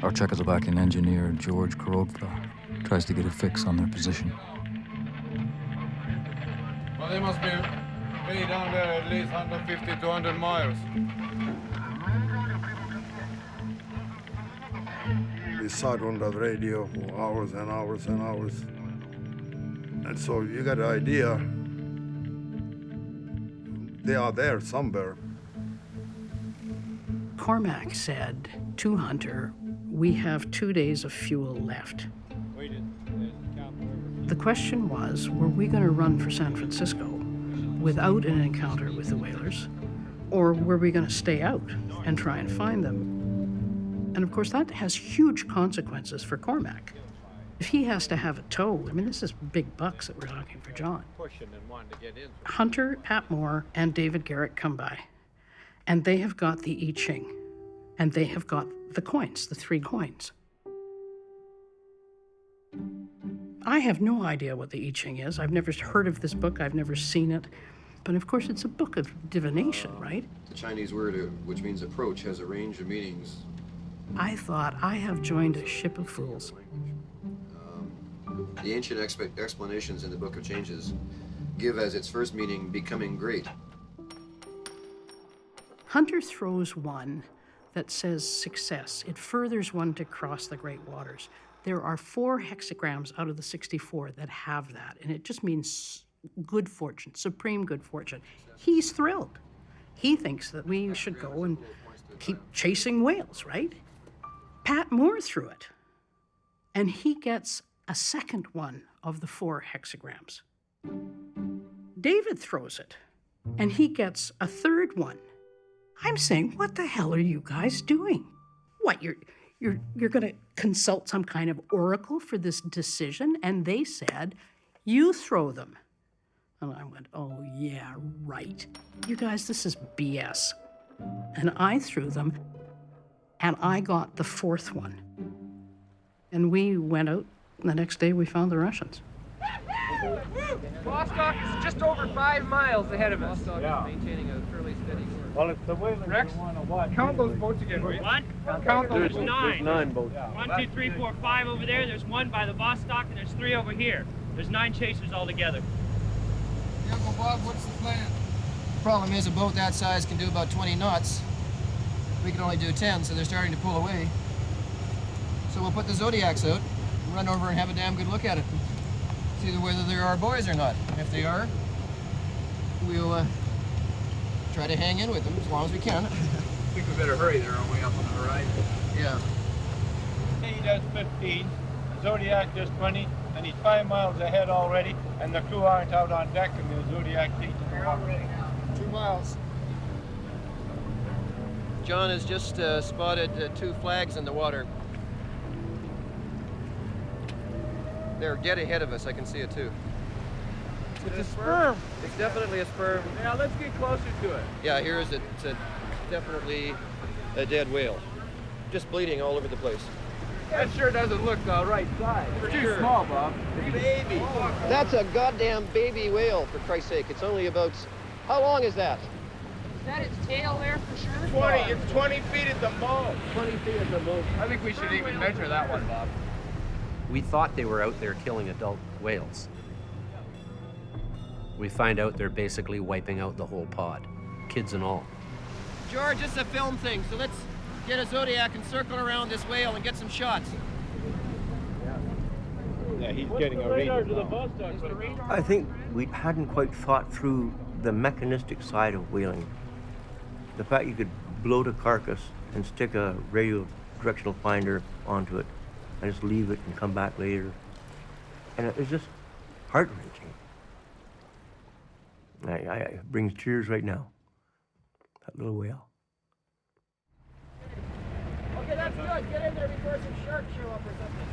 Our Czechoslovakian engineer, George Korodka, tries to get a fix on their position. Well, they must be way down there at least 150 to 200 miles. We sat on that radio for hours and hours and hours. And so you got an idea. They are there somewhere. Cormac said to Hunter, "We have 2 days of fuel left." The question was, were we going to run for San Francisco without an encounter with the whalers, or were we going to stay out and try and find them? And of course, that has huge consequences for Cormac. If he has to have a tow, I mean, this is big bucks that we're talking for John. Hunter, Pat Moore, and David Garrett come by, and they have got the I Ching, and they have got the coins, the 3 coins. I have no idea what the I Ching is. I've never heard of this book. I've never seen it. But of course, it's a book of divination, right? The Chinese word, which means approach, has a range of meanings. I thought, I have joined a ship of fools. The ancient explanations in the Book of Changes give as its first meaning becoming great. Hunter throws one that says success. It furthers one to cross the great waters. There are 4 hexagrams out of the 64 that have that, and it just means good fortune, supreme good fortune. He's thrilled. He thinks that we should go and keep chasing whales, right? Pat Moore threw it, and he gets a second one of the 4 hexagrams. David throws it, and he gets a third one. I'm saying, what the hell are you guys doing? What, you're going to consult some kind of oracle for this decision? And they said, you throw them. And I went, oh, yeah, right. You guys, this is BS. And I threw them, and I got the fourth one. And we went out, and the next day we found the Russians. Vostok is just over 5 miles ahead of us. Vostok is maintaining a fairly steady course. Well, it's the whalers Rex, you want to watch. count those boats again, will you? What? Count those There's boats. 9. There's 9 boats. 1, 2, 3, 4, 5 over there. There's 1 by the Vostok, and there's 3 over here. There's 9 chasers altogether. Uncle Bob, what's the plan? The problem is a boat that size can do about 20 knots. We can only do 10, so they're starting to pull away. So we'll put the Zodiacs out, and run over and have a damn good look at it. See whether there are boys or not. If they are, we'll try to hang in with them as long as we can. I think we better hurry. They're on way up on the horizon. Yeah. He does 15, the Zodiac does 20, and he's 5 miles ahead already, and the crew aren't out on deck, and the Zodiac takes them already. 2 miles. John has just spotted 2 flags in the water. They're dead ahead of us. I can see it too. It's a sperm. It's definitely a sperm. Now let's get closer to it. Yeah, here is it. It's definitely a dead whale. Just bleeding all over the place. That sure doesn't look the right size. It's too small, Bob. It's baby. That's a goddamn baby whale, for Christ's sake. It's only about... How long is that? Is that its tail there for sure? 20. It's 20 feet at the most. 20 feet at the most. I think we should even measure that one, Bob. We thought they were out there killing adult whales. We find out they're basically wiping out the whole pod, kids and all. George, it's a film thing, so let's get a Zodiac and circle around this whale and get some shots. Yeah, he's getting a radar. I think we hadn't quite thought through the mechanistic side of whaling. The fact you could bloat a carcass and stick a radio directional finder onto it and just leave it and come back later. And it was just heart-wrenching. It brings tears right now, that little whale. Okay, that's good. Get in there before some sharks show up or something.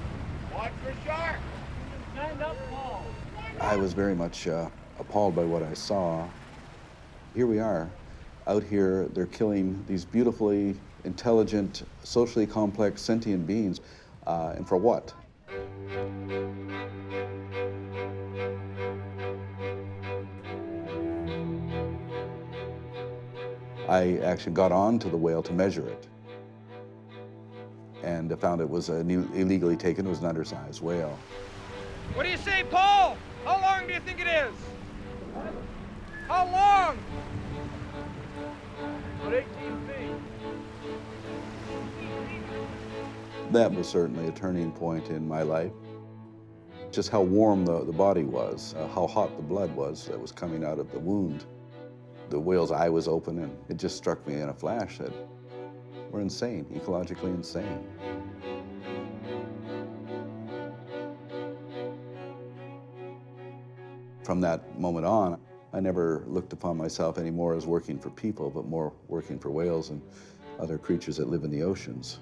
Watch for sharks. Stand up, Paul. I was very much appalled by what I saw. Here we are, out here, they're killing these beautifully intelligent, socially complex, sentient beings. And for what? I actually got on to the whale to measure it and found it was illegally taken. It was an undersized whale. What do you say, Paul? How long do you think it is? How long? About 18 feet. That was certainly a turning point in my life. Just how warm the body was, how hot the blood was that was coming out of the wound. The whale's eye was open, and it just struck me in a flash that we're insane, ecologically insane. From that moment on, I never looked upon myself anymore as working for people, but more working for whales and other creatures that live in the oceans.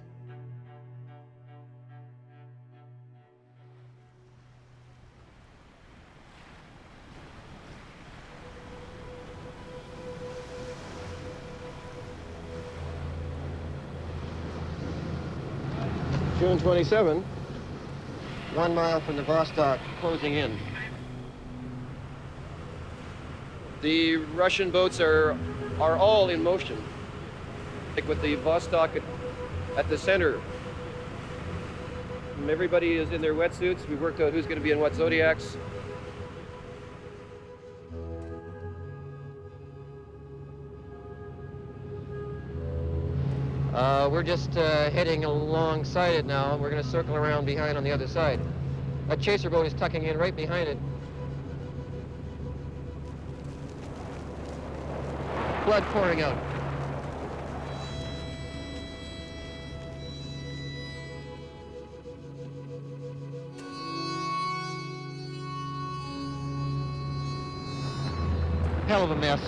June 27, 1 mile from the Vostok, closing in. The Russian boats are all in motion, like with the Vostok at the center. And everybody is in their wetsuits. We worked out who's going to be in what Zodiacs. We're just heading alongside it now. We're going to circle around behind on the other side. That chaser boat is tucking in right behind it. Blood pouring out. Hell of a mess.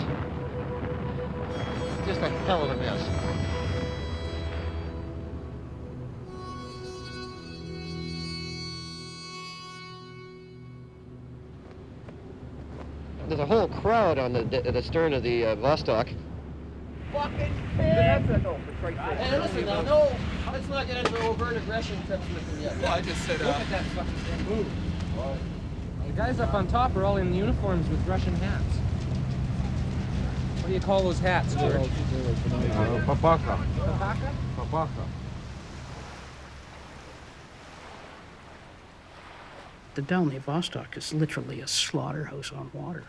Just a hell of a mess. There's a whole crowd on the stern of the Vostok. Fucking pig! Hey, listen now, no, let's not get into overt aggression trips with them yet. Well, I just said, Look at that fucking thing move. The guys up on top are all in uniforms with Russian hats. What do you call those hats, George? Papaka. Papaka? Papaka. The Dolny Vostok is literally a slaughterhouse on water.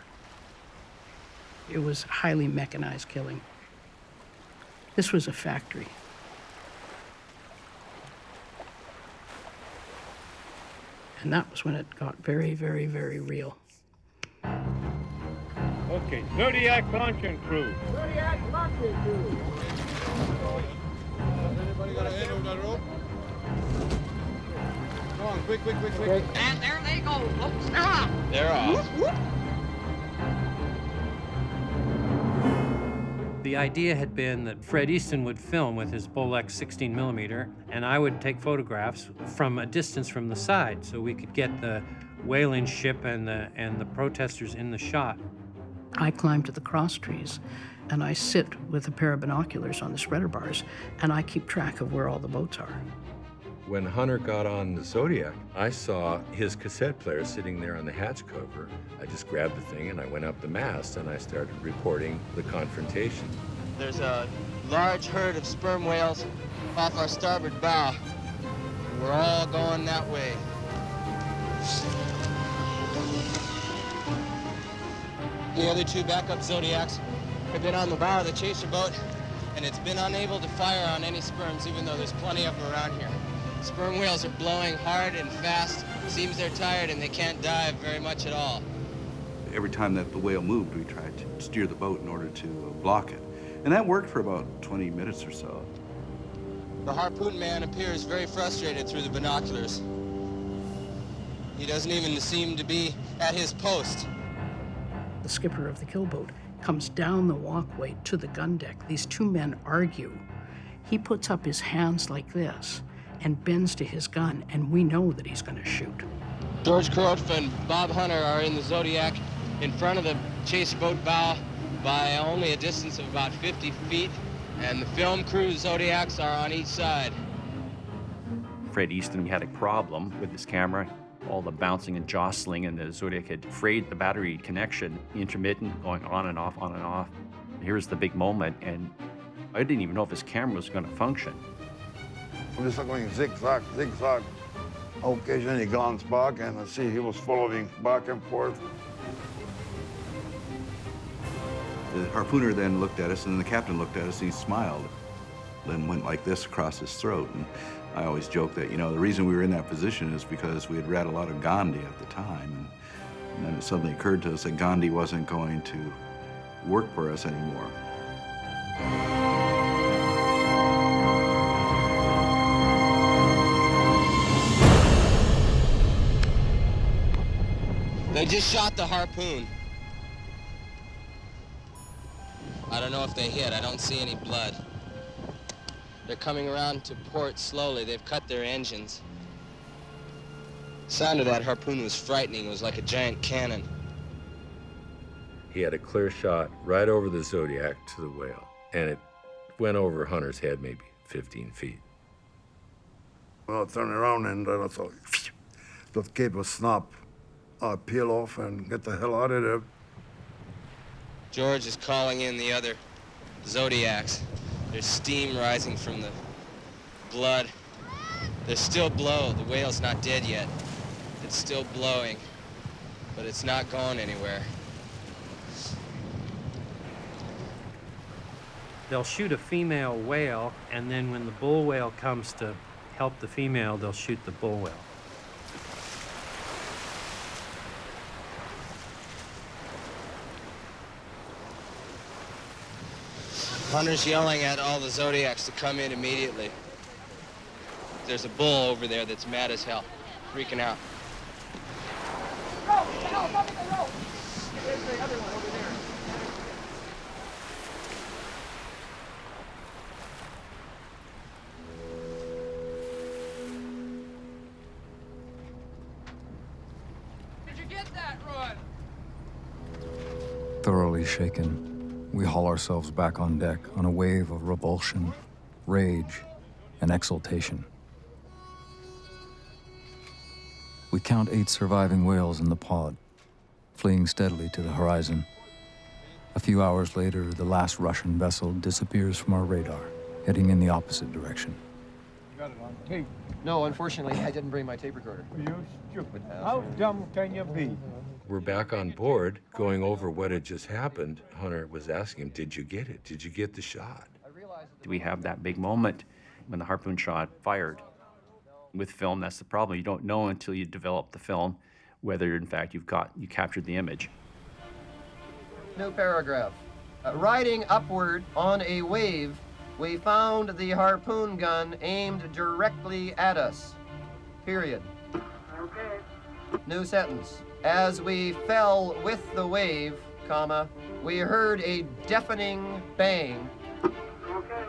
It was highly mechanized killing. This was a factory. And that was when it got very, very, very real. Okay, Zodiac launching crew. Zodiac launching crew. Anybody got a hand over that rope? Come on, quick. And there they go, folks. Ah! They're off. The idea had been that Fred Easton would film with his Bolex 16mm, and I would take photographs from a distance from the side so we could get the whaling ship and the protesters in the shot. I climb to the cross trees, and I sit with a pair of binoculars on the spreader bars, and I keep track of where all the boats are. When Hunter got on the Zodiac, I saw his cassette player sitting there on the hatch cover. I just grabbed the thing and I went up the mast and I started reporting the confrontation. There's a large herd of sperm whales off our starboard bow. We're all going that way. The other two backup Zodiacs have been on the bow of the chaser boat, and it's been unable to fire on any sperms, even though there's plenty of them around here. Sperm whales are blowing hard and fast. Seems they're tired and they can't dive very much at all. Every time that the whale moved, we tried to steer the boat in order to block it. And that worked for about 20 minutes or so. The harpoon man appears very frustrated through the binoculars. He doesn't even seem to be at his post. The skipper of the killboat comes down the walkway to the gun deck. These two men argue. He puts up his hands like this and bends to his gun, and we know that he's going to shoot. George Kurotfa and Bob Hunter are in the Zodiac in front of the chaser boat bow by only a distance of about 50 feet, and the film crew Zodiacs are on each side. Fred Easton had a problem with his camera. All the bouncing and jostling, and the Zodiac had frayed the battery connection, intermittent, going on and off, on and off. Here's the big moment, and I didn't even know if his camera was going to function. We were going zigzag. Occasionally he glanced back and I see he was following back and forth. The harpooner then looked at us, and then the captain looked at us, and he smiled, then went like this across his throat. And I always joke that, the reason we were in that position is because we had read a lot of Gandhi at the time, and then it suddenly occurred to us that Gandhi wasn't going to work for us anymore. They just shot the harpoon. I don't know if they hit. I don't see any blood. They're coming around to port slowly. They've cut their engines. The sound of that harpoon was frightening. It was like a giant cannon. He had a clear shot right over the Zodiac to the whale, and it went over Hunter's head maybe 15 feet. Well, I turned around and I saw that cable snap. I peel off and get the hell out of there. George is calling in the other Zodiacs. There's steam rising from the blood. There's still blow. The whale's not dead yet. It's still blowing, but it's not going anywhere. They'll shoot a female whale, and then when the bull whale comes to help the female, they'll shoot the bull whale. Hunter's yelling at all the Zodiacs to come in immediately. There's a bull over there that's mad as hell, freaking out. Rope! Get off! Up the rope! There's the other one over there. Did you get that, Rod? Thoroughly shaken, we haul ourselves back on deck on a wave of revulsion, rage, and exultation. We count 8 surviving whales in the pod, fleeing steadily to the horizon. A few hours later, the last Russian vessel disappears from our radar, heading in the opposite direction. You got it on tape. No, unfortunately, I didn't bring my tape recorder. You stupid. How dumb can you be? We're back on board, going over what had just happened. Hunter was asking him, did you get it? Did you get the shot? We have that big moment when the harpoon shot fired. With film, that's the problem. You don't know until you develop the film whether, in fact, you captured the image. New paragraph. Riding upward on a wave, we found the harpoon gun aimed directly at us. Period. Okay. New sentence. As we fell with the wave, comma, we heard a deafening bang. Okay.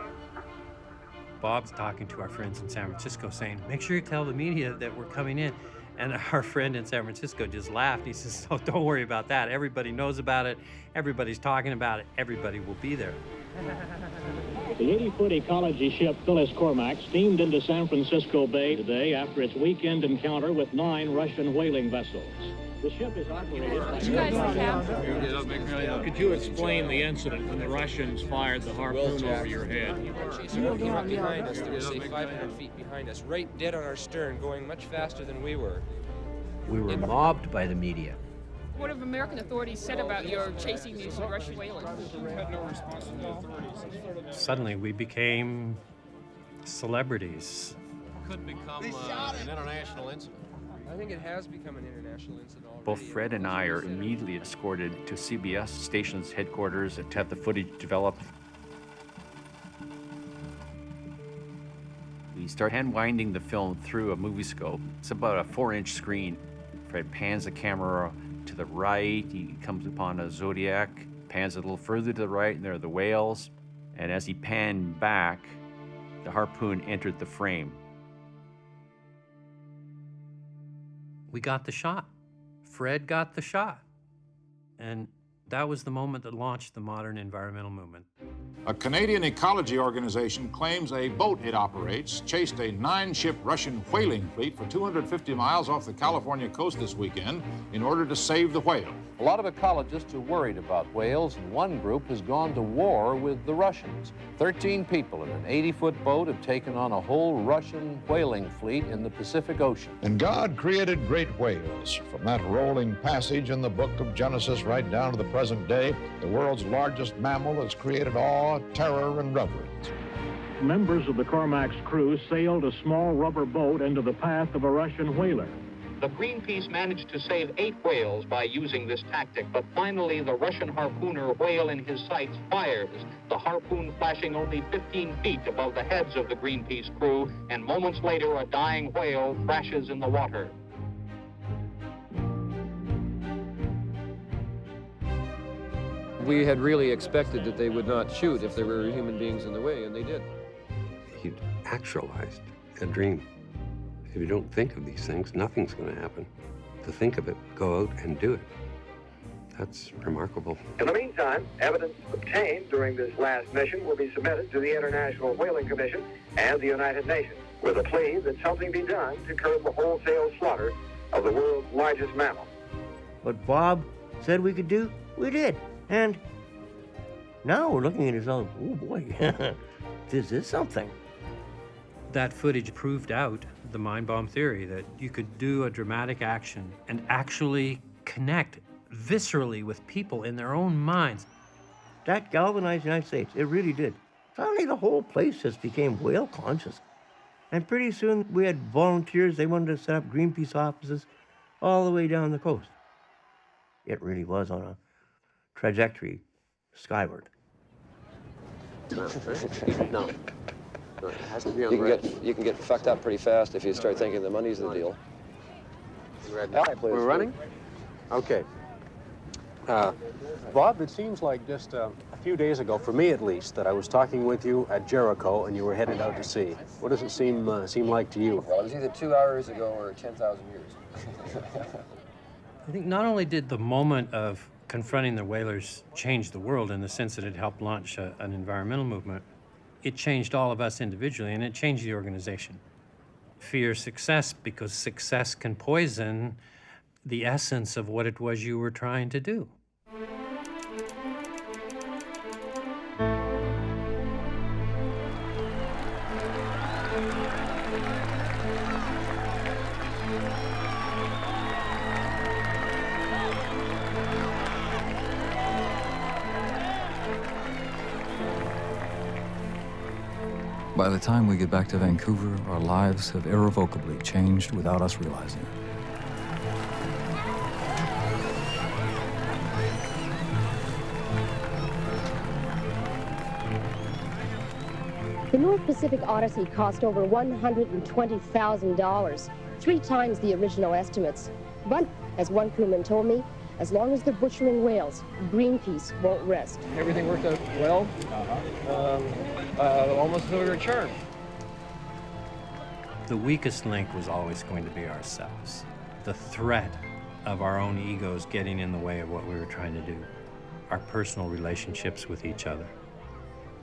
Bob's talking to our friends in San Francisco saying, make sure you tell the media that we're coming in. And our friend in San Francisco just laughed. He says, oh, don't worry about that. Everybody knows about it. Everybody's talking about it. Everybody will be there. The 80-foot ecology ship Phyllis Cormac steamed into San Francisco Bay today after its weekend encounter with 9 Russian whaling vessels. The ship is operated by... Could you explain the incident when the Russians fired the harpoon over your head? Chaser came up behind us. They were, say, 500 feet behind us, right dead on our stern, going much faster than we were. We were mobbed by the media. What have American authorities said about your chasing these Russian whalers? Had no response from the authorities. Suddenly we became celebrities. Could become an international incident. I think it has become an international incident already. Both Fred and I are immediately escorted to CBS station's headquarters to have the footage developed. We start hand-winding the film through a movie scope. It's about a 4-inch screen. Fred pans the camera to the right. He comes upon a Zodiac, pans it a little further to the right, and there are the whales. And as he panned back, the harpoon entered the frame. We got the shot. Fred got the shot. And that was the moment that launched the modern environmental movement. A Canadian ecology organization claims a boat it operates chased a 9-ship Russian whaling fleet for 250 miles off the California coast this weekend in order to save the whale. A lot of ecologists are worried about whales, and one group has gone to war with the Russians. 13 people in an 80-foot boat have taken on a whole Russian whaling fleet in the Pacific Ocean. And God created great whales. From that rolling passage in the book of Genesis right down to the present day, the world's largest mammal has created awe, terror, and reverence. Members of the Cormac's crew sailed a small rubber boat into the path of a Russian whaler. The Greenpeace managed to save 8 whales by using this tactic, but finally the Russian harpooner whale in his sights fires, the harpoon flashing only 15 feet above the heads of the Greenpeace crew, and moments later a dying whale crashes in the water. We had really expected that they would not shoot if there were human beings in the way, and they did. You actualized a dream. If you don't think of these things, nothing's going to happen. To think of it, go out and do it. That's remarkable. In the meantime, evidence obtained during this last mission will be submitted to the International Whaling Commission and the United Nations with a plea that something be done to curb the wholesale slaughter of the world's largest mammal. What Bob said we could do, we did. And now we're looking at ourselves, oh boy, this is something. That footage proved out the mind bomb theory that you could do a dramatic action and actually connect viscerally with people in their own minds. That galvanized the United States. It really did. Suddenly the whole place just became whale conscious. And pretty soon we had volunteers. They wanted to set up Greenpeace offices all the way down the coast. It really was on a trajectory skyward. No. It has to be on you can get fucked up pretty fast if you start thinking the money's the deal. We're running? Okay. Bob, it seems like just a few days ago, for me at least, that I was talking with you at Jericho and you were headed out to sea. What does it seem like to you? Well, it was either 2 hours ago or 10,000 years. I think not only did the moment of confronting the whalers changed the world in the sense that it helped launch an environmental movement. It changed all of us individually, and it changed the organization. Fear success, because success can poison the essence of what it was you were trying to do. By the time we get back to Vancouver, our lives have irrevocably changed without us realizing it. The North Pacific Odyssey cost over $120,000, 3 times the original estimates. But, as one crewman told me, as long as they're butchering whales, Greenpeace won't rest. Everything worked out well. Almost no return. The weakest link was always going to be ourselves. The threat of our own egos getting in the way of what we were trying to do. Our personal relationships with each other.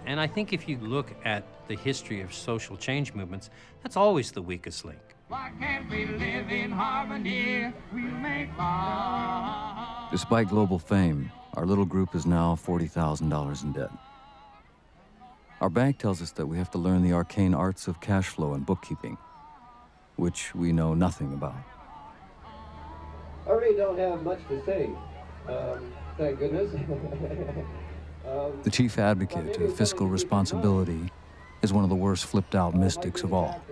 And I think if you look at the history of social change movements, that's always the weakest link. Why can't we live in harmony? We'll make love. Despite global fame, our little group is now $40,000 in debt. Our bank tells us that we have to learn the arcane arts of cash flow and bookkeeping, which we know nothing about. I really don't have much to say, thank goodness. The chief advocate of fiscal responsibility is one of the worst flipped-out mystics of all,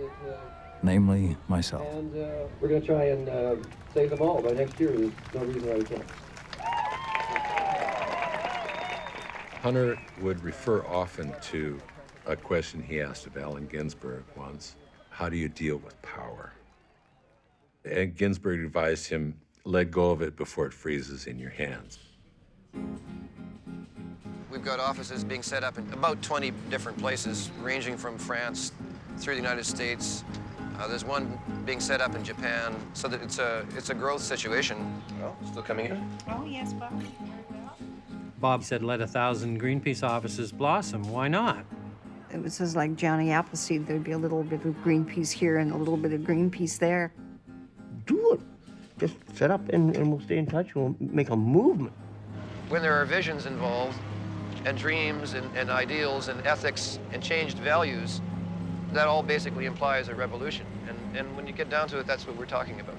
namely myself. And we're going to try and save them all by next year. There's no reason why we can't. Hunter would refer often to a question he asked of Allen Ginsberg once: how do you deal with power? And Ginsberg advised him, let go of it before it freezes in your hands. We've got offices being set up in about 20 different places, ranging from France through the United States. There's one being set up in Japan, so that it's a growth situation. Oh, still coming in? Oh, yes, Bob. Bob said, let 1,000 Greenpeace offices blossom. Why not? It was just like Johnny Appleseed. There'd be a little bit of Greenpeace here and a little bit of Greenpeace there. Do it. Just set up and we'll stay in touch. We'll make a movement. When there are visions involved, and dreams and ideals and ethics and changed values, that all basically implies a revolution. And when you get down to it, that's what we're talking about.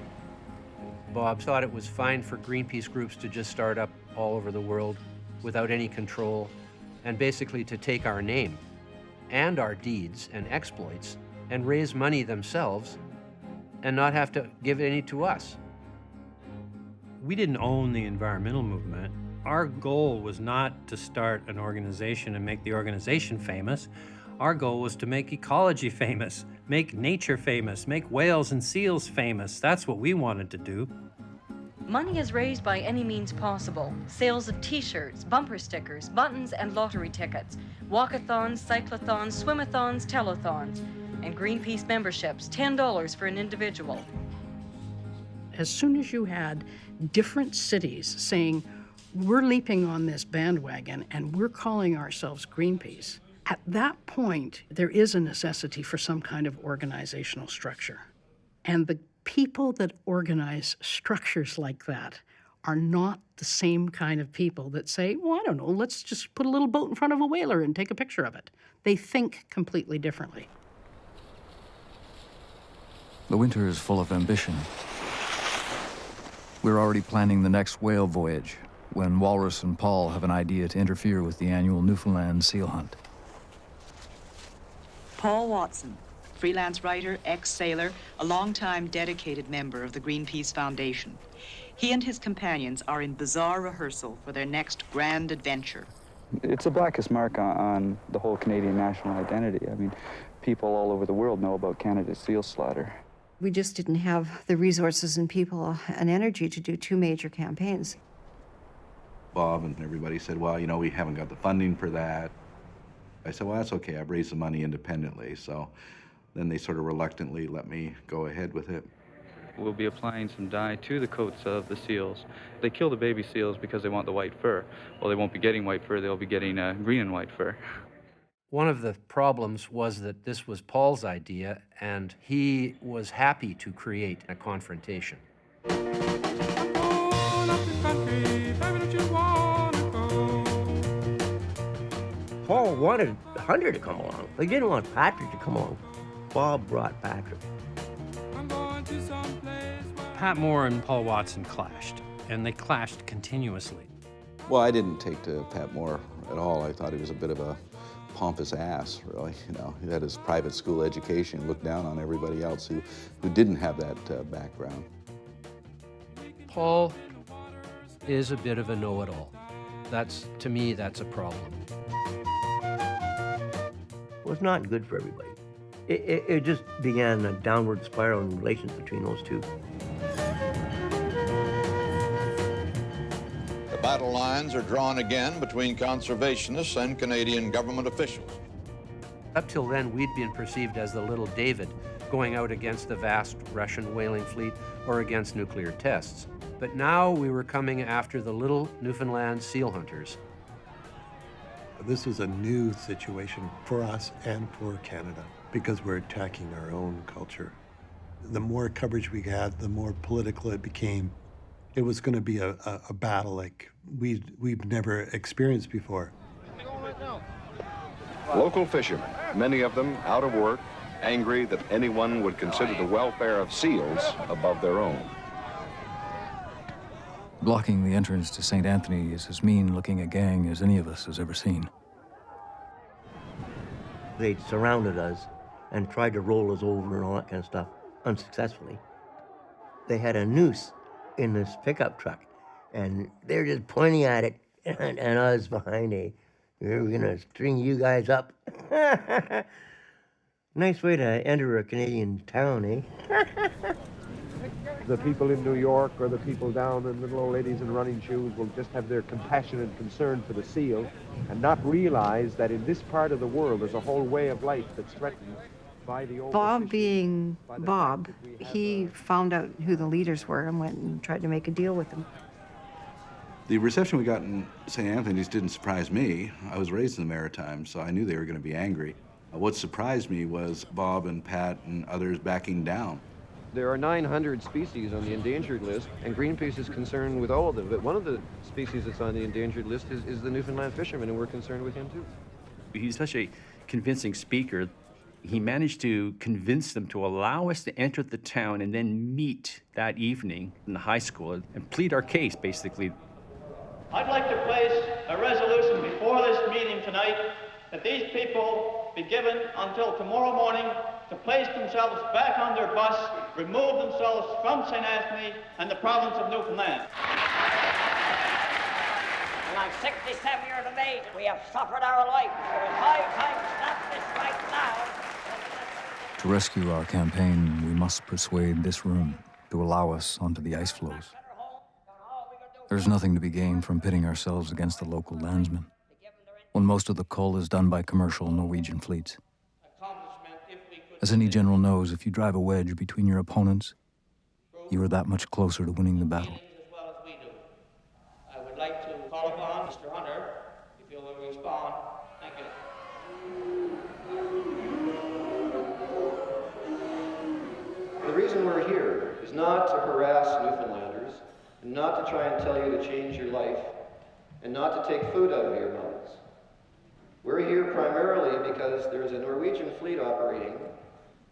Bob thought it was fine for Greenpeace groups to just start up all over the world without any control, and basically to take our name and our deeds and exploits and raise money themselves and not have to give any to us. We didn't own the environmental movement. Our goal was not to start an organization and make the organization famous. Our goal was to make ecology famous, make nature famous, make whales and seals famous. That's what we wanted to do. Money is raised by any means possible. Sales of t-shirts, bumper stickers, buttons, and lottery tickets. Walkathons, cyclothons, swimathons, telethons. And Greenpeace memberships, $10 for an individual. As soon as you had different cities saying, we're leaping on this bandwagon and we're calling ourselves Greenpeace, at that point, there is a necessity for some kind of organizational structure. And the people that organize structures like that are not the same kind of people that say, well, I don't know, let's just put a little boat in front of a whaler and take a picture of it. They think completely differently. The winter is full of ambition. We're already planning the next whale voyage when Walrus and Paul have an idea to interfere with the annual Newfoundland seal hunt. Paul Watson, freelance writer, ex-sailor, a longtime dedicated member of the Greenpeace Foundation. He and his companions are in bizarre rehearsal for their next grand adventure. It's the blackest mark on the whole Canadian national identity. I mean, people all over the world know about Canada's seal slaughter. We just didn't have the resources and people and energy to do 2 major campaigns. Bob and everybody said, well, you know, we haven't got the funding for that. I said, well, that's okay. I've raised the money independently. So then they sort of reluctantly let me go ahead with it. will be applying some dye to the coats of the seals. They kill the baby seals because they want the white fur. Well, they won't be getting white fur, they'll be getting green and white fur. One of the problems was that this was Paul's idea, and he was happy to create a confrontation. Paul wanted Hunter to come along. He didn't want Patrick to come along. Bob brought Patrick. Pat Moore and Paul Watson clashed, and they clashed continuously. Well, I didn't take to Pat Moore at all. I thought he was a bit of a pompous ass, really. You know, he had his private school education, looked down on everybody else who didn't have that background. Paul is a bit of a know-it-all. To me, that's a problem. It was not good for everybody. It just began a downward spiral in relations between those two. The battle lines are drawn again between conservationists and Canadian government officials. Up till then, we'd been perceived as the little David going out against the vast Russian whaling fleet or against nuclear tests. But now we were coming after the little Newfoundland seal hunters. This was a new situation for us and for Canada because we're attacking our own culture. The more coverage we had, the more political it became. It was going to be a battle like we've never experienced before. Local fishermen, many of them out of work, angry that anyone would consider the welfare of seals above their own. Blocking the entrance to St. Anthony is as mean-looking a gang as any of us has ever seen. They surrounded us and tried to roll us over and all that kind of stuff, unsuccessfully. They had a noose in this pickup truck, and they're just pointing at it, and us behind we're gonna string you guys up. Nice way to enter a Canadian town, eh? The people in New York or the people down in little old ladies in running shoes will just have their compassion and concern for the seal and not realize that in this part of the world there's a whole way of life that's threatened by the old... Bob being Bob, he found out who the leaders were and went and tried to make a deal with them. The reception we got in St. Anthony's didn't surprise me. I was raised in the Maritimes, so I knew they were going to be angry. What surprised me was Bob and Pat and others backing down. There are 900 species on the endangered list, and Greenpeace is concerned with all of them. But one of the species that's on the endangered list is the Newfoundland fisherman, and we're concerned with him too. He's such a convincing speaker. He managed to convince them to allow us to enter the town and then meet that evening in the high school and plead our case, basically. I'd like to place a resolution before this meeting tonight that these people be given until tomorrow morning to place themselves back on their bus, remove themselves from St. Anthony and the province of Newfoundland. And I'm 67 years of age. We have suffered our life. So it's high time to stop this right now. To rescue our campaign, we must persuade this room to allow us onto the ice floes. There's nothing to be gained from pitting ourselves against the local landsmen, when most of the cull is done by commercial Norwegian fleets. As any general knows, if you drive a wedge between your opponents, you are that much closer to winning the battle. As well as we do. I would like to call upon Mr. Hunter, if you'll respond. Thank you. The reason we're here is not to harass Newfoundlanders, and not to try and tell you to change your life, and not to take food out of your mouths. We're here primarily because there's a Norwegian fleet operating,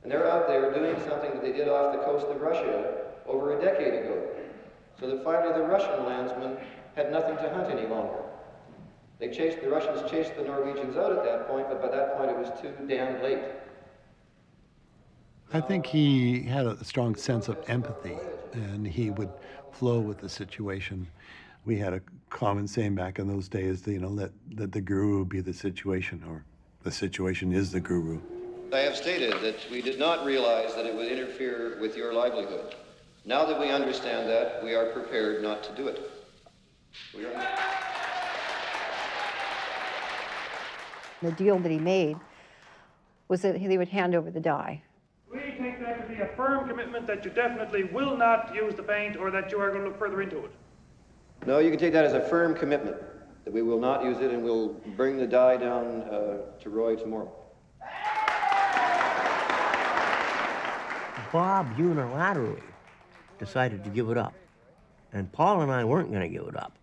and they're out there doing something that they did off the coast of Russia over a decade ago. So that finally the Russian landsmen had nothing to hunt any longer. The Russians chased the Norwegians out at that point, but by that point it was too damn late. I think he had a strong sense of empathy, and he would flow with the situation. We had a common saying back in those days, let the guru be the situation, or the situation is the guru. I have stated that we did not realize that it would interfere with your livelihood. Now that we understand that, we are prepared not to do it. The deal that he made was that they would hand over the dye. We take that to be a firm commitment that you definitely will not use the paint or that you are going to look further into it? No, you can take that as a firm commitment that we will not use it and we'll bring the dye down to Roy tomorrow. Bob unilaterally decided to give it up. And Paul and I weren't going to give it up.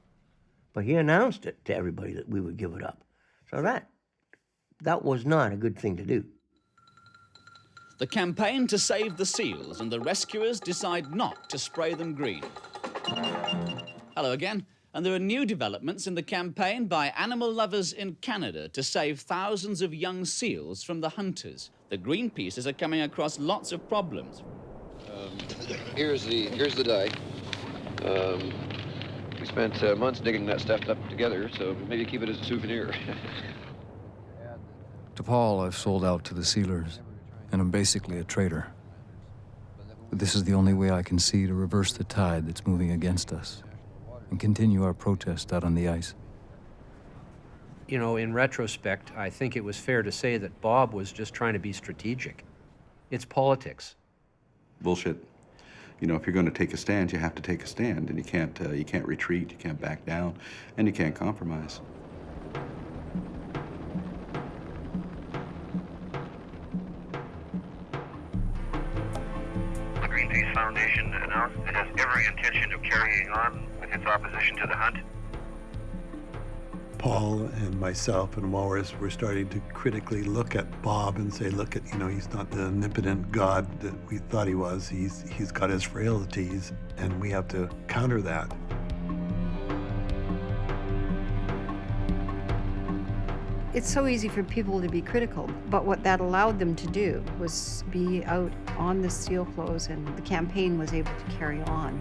But he announced it to everybody that we would give it up. So that was not a good thing to do. The campaign to save the seals and the rescuers decide not to spray them green. Hello again, and there are new developments in the campaign by animal lovers in Canada to save thousands of young seals from the hunters. The Greenpeaces are coming across lots of problems. Here's the dye. We spent months digging that stuff up together, so maybe keep it as a souvenir. To Paul, I've sold out to the sealers, and I'm basically a traitor. But this is the only way I can see to reverse the tide that's moving against us and continue our protest out on the ice. You know, in retrospect, I think it was fair to say that Bob was just trying to be strategic. It's politics. Bullshit. You know, if you're going to take a stand, you have to take a stand, and you can't retreat, you can't back down, and you can't compromise. The Greenpeace Foundation announced it has every intention of carrying on with its opposition to the hunt. Paul and myself and Walrus were starting to critically look at Bob and say, look at, he's not the omnipotent God that we thought he was. He's got his frailties, and we have to counter that. It's so easy for people to be critical, but what that allowed them to do was be out on the seal floes, and the campaign was able to carry on.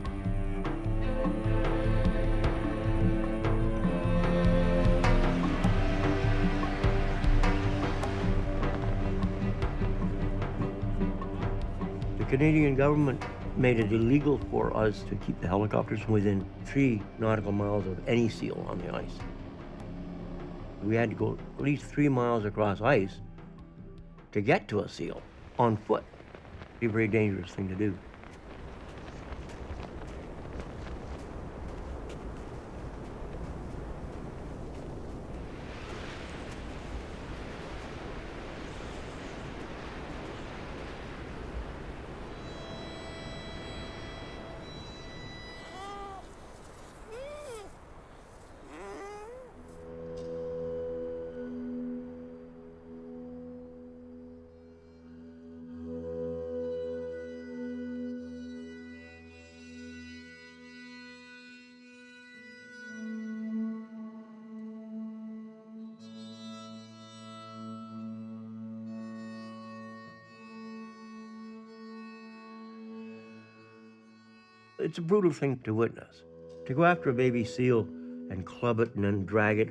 The Canadian government made it illegal for us to keep the helicopters within 3 nautical miles of any seal on the ice. We had to go at least 3 miles across ice to get to a seal on foot. It'd be a very dangerous thing to do. It's a brutal thing to witness. To go after a baby seal and club it and then drag it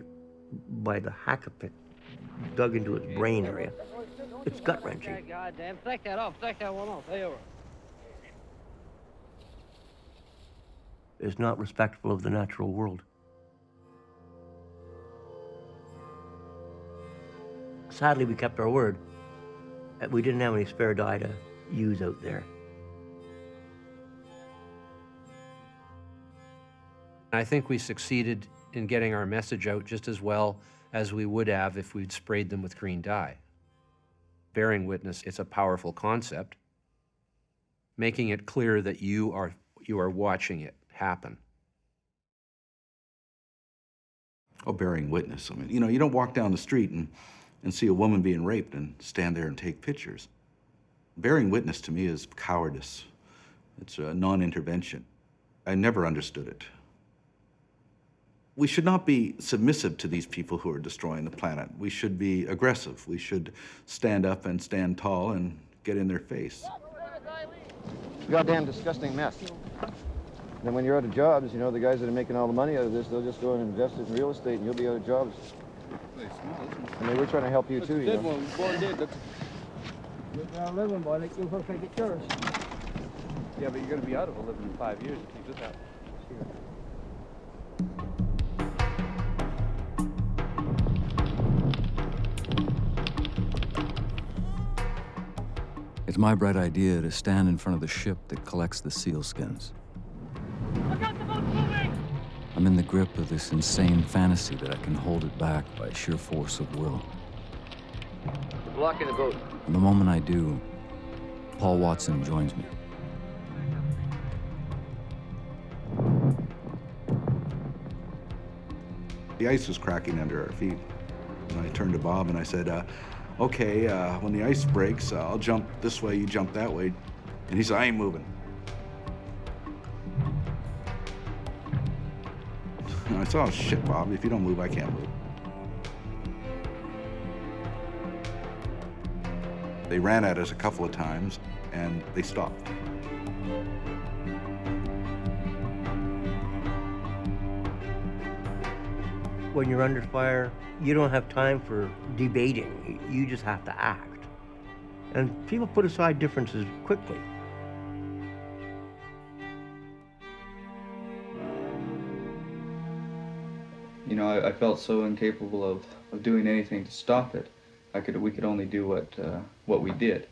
by the hack of it, dug into its brain area, it's gut-wrenching. Goddamn, take that off, take that one off. There. It's not respectful of the natural world. Sadly, we kept our word. We didn't have any spare dye to use out there. I think we succeeded in getting our message out just as well as we would have if we'd sprayed them with green dye. Bearing witness, it's a powerful concept. Making it clear that you are watching it happen. Oh, bearing witness. I mean, you don't walk down the street and see a woman being raped and stand there and take pictures. Bearing witness to me is cowardice. It's a non-intervention. I never understood it. We should not be submissive to these people who are destroying the planet. We should be aggressive. We should stand up and stand tall and get in their face. Goddamn disgusting mess. Then when you're out of jobs, the guys that are making all the money out of this, they'll just go and invest it in real estate and you'll be out of jobs. I mean, we're trying to help you too, Dead one, born dead. You're living, boy, like you'll take it yours. Yeah, but you're going to be out of a living in 5 years if you do that. It's my bright idea to stand in front of the ship that collects the seal skins. I'm in the grip of this insane fantasy that I can hold it back by sheer force of will. We're blocking the boat. And the moment I do, Paul Watson joins me. The ice was cracking under our feet. And I turned to Bob and I said, okay, when the ice breaks, I'll jump this way, you jump that way. And he said, I ain't moving. And I said, oh, shit, Bob, if you don't move, I can't move. They ran at us a couple of times, and they stopped. When you're under fire, you don't have time for debating. You just have to act. And people put aside differences quickly. You know, I felt so incapable of doing anything to stop it. We could only do what we did,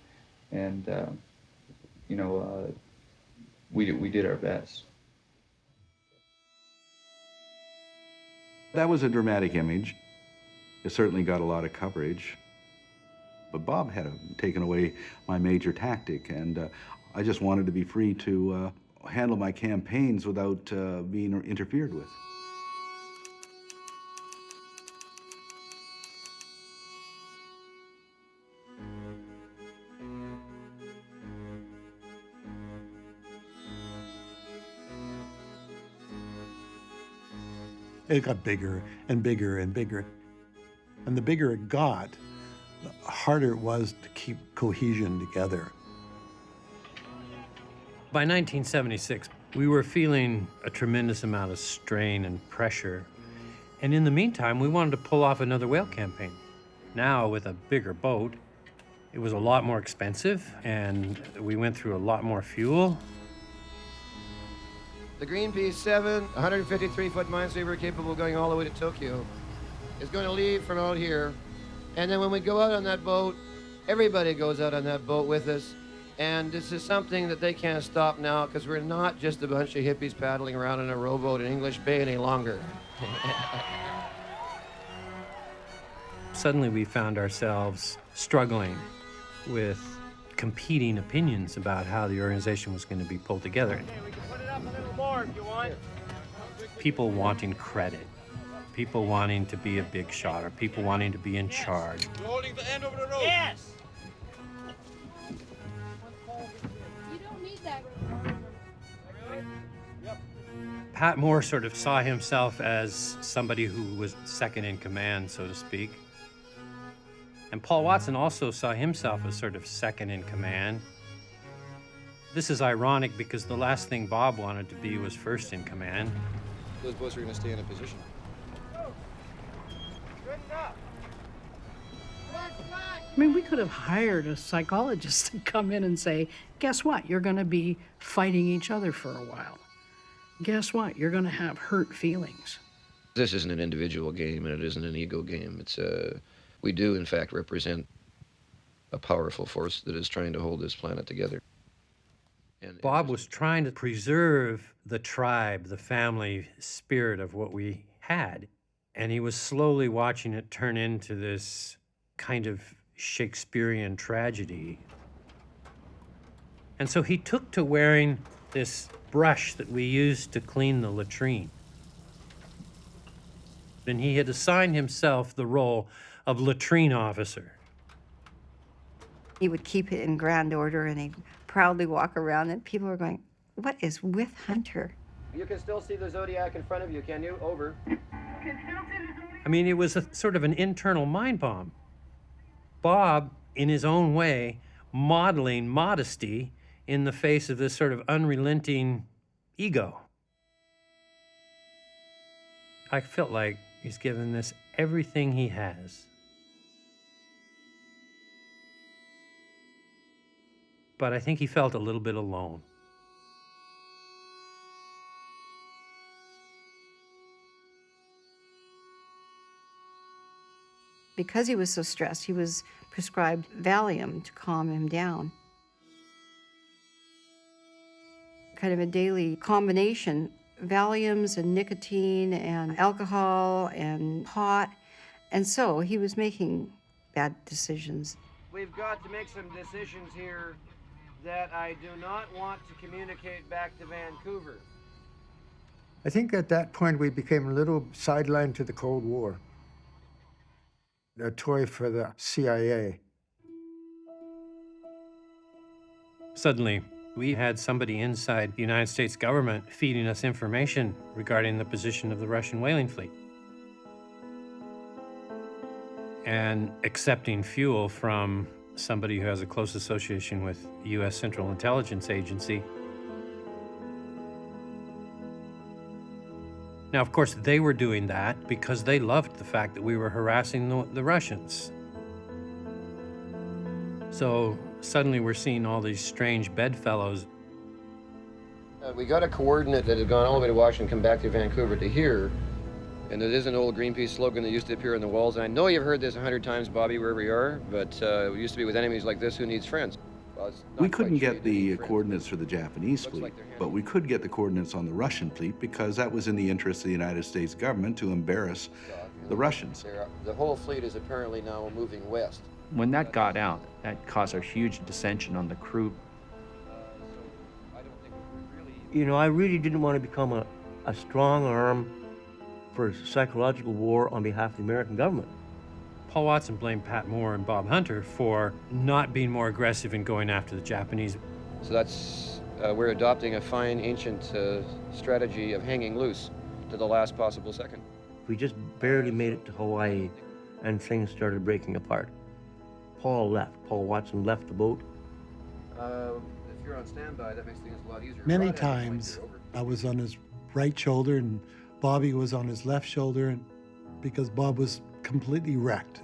and you know, we did our best. That was a dramatic image. It certainly got a lot of coverage. But Bob had taken away my major tactic, and I just wanted to be free to handle my campaigns without being interfered with. It got bigger and bigger and bigger. And the bigger it got, the harder it was to keep cohesion together. By 1976, we were feeling a tremendous amount of strain and pressure. And in the meantime, we wanted to pull off another whale campaign. Now, with a bigger boat, it was a lot more expensive, and we went through a lot more fuel. The Greenpeace 7, 153-foot minesweeper capable of going all the way to Tokyo, is going to leave from out here. And then when we go out on that boat, everybody goes out on that boat with us. And this is something that they can't stop now, because we're not just a bunch of hippies paddling around in a rowboat in English Bay any longer. Suddenly we found ourselves struggling with competing opinions about how the organization was going to be pulled together. People wanting credit, people wanting to be a big shot, or people wanting to be in charge. You're holding the end over the rope. Yes! You don't need that. Pat Moore sort of saw himself as somebody who was second in command, so to speak. And Paul Watson also saw himself as sort of second in command. This is ironic because the last thing Bob wanted to be was first in command. Those boats are going to stay in a position. I mean, we could have hired a psychologist to come in and say, guess what? You're going to be fighting each other for a while. Guess what? You're going to have hurt feelings. This isn't an individual game, and it isn't an ego game. We do, in fact, represent a powerful force that is trying to hold this planet together. Bob was trying to preserve the tribe, the family spirit of what we had. And he was slowly watching it turn into this kind of Shakespearean tragedy. And so he took to wearing this brush that we used to clean the latrine. And he had assigned himself the role of latrine officer. He would keep it in grand order, and he'd proudly walk around, and people were going, what is with Hunter? You can still see the Zodiac in front of you, can you? Over. I mean, it was a sort of an internal mind bomb. Bob, in his own way, modeling modesty in the face of this sort of unrelenting ego. I felt like he's given this everything he has. But I think he felt a little bit alone. Because he was so stressed, he was prescribed Valium to calm him down. kind of a daily combination, Valiums and nicotine and alcohol and pot. And so he was making bad decisions. We've got to make some decisions here that I do not want to communicate back to Vancouver. I think at that point we became a little sidelined to the Cold War, a toy for the CIA. Suddenly, we had somebody inside the United States government feeding us information regarding the position of the Russian whaling fleet and accepting fuel from somebody who has a close association with the U.S. Central Intelligence Agency. Now, of course, they were doing that because they loved the fact that we were harassing the Russians. So suddenly we're seeing all these strange bedfellows. We got a coordinate that had gone all the way to Washington, come back to Vancouver to here. And it is an old Greenpeace slogan that used to appear on the walls. And I know you've heard this 100 times, Bobby, wherever you are, but it used to be with enemies like this, who needs friends? Well, we couldn't get the coordinates for the Japanese fleet, but we could get the coordinates on the Russian fleet because that was in the interest of the United States government to embarrass the Russians. The whole fleet is apparently now moving west. When that got out, that caused a huge dissension on the crew. You know, I really didn't want to become a strong arm for psychological war on behalf of the American government. Paul Watson blamed Pat Moore and Bob Hunter for not being more aggressive in going after the Japanese. So that's, we're adopting a fine ancient strategy of hanging loose to the last possible second. We just barely made it to Hawaii and things started breaking apart. Paul left. Paul Watson left the boat. If you're on standby, that makes things a lot easier. Many times I was on his right shoulder and Bobby was on his left shoulder, and because Bob was completely wrecked.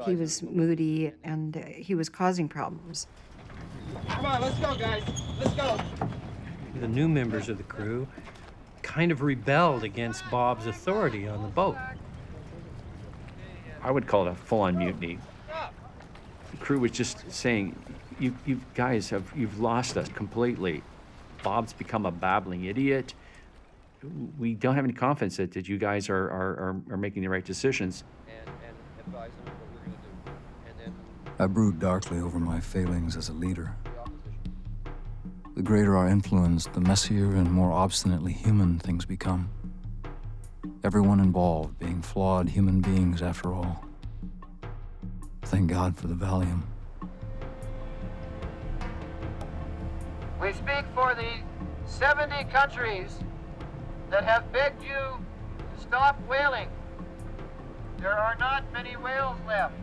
He was moody and he was causing problems. Come on, let's go, guys. Let's go. The new members of the crew kind of rebelled against Bob's authority on the boat. I would call it a full-on mutiny. The crew was just saying, you guys you've lost us completely. Bob's become a babbling idiot. We don't have any confidence that you guys are making the right decisions. I brood darkly over my failings as a leader. The greater our influence, the messier and more obstinately human things become. Everyone involved being flawed human beings after all. Thank God for the Valium. We speak for the 70 countries that have begged you to stop whaling. There are not many whales left.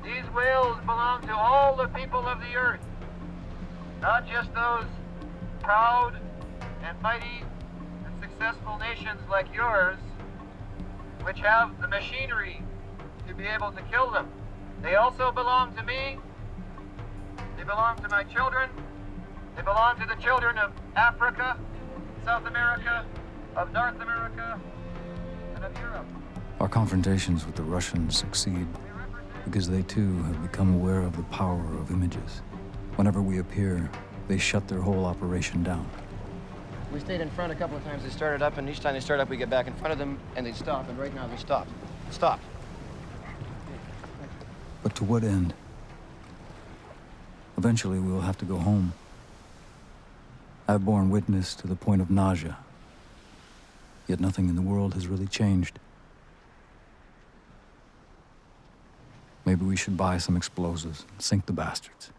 These whales belong to all the people of the earth, not just those proud and mighty and successful nations like yours, which have the machinery to be able to kill them. They also belong to me. They belong to my children. They belong to the children of Africa, South America, of North America, and of Europe. Our confrontations with the Russians succeed because they too have become aware of the power of images. Whenever we appear, they shut their whole operation down. We stayed in front a couple of times. They started up, and each time they started up, we get back in front of them, and they'd stop, and right now they stopped. Stop. But to what end? Eventually, we will have to go home. I've borne witness to the point of nausea. Yet nothing in the world has really changed. Maybe we should buy some explosives and sink the bastards.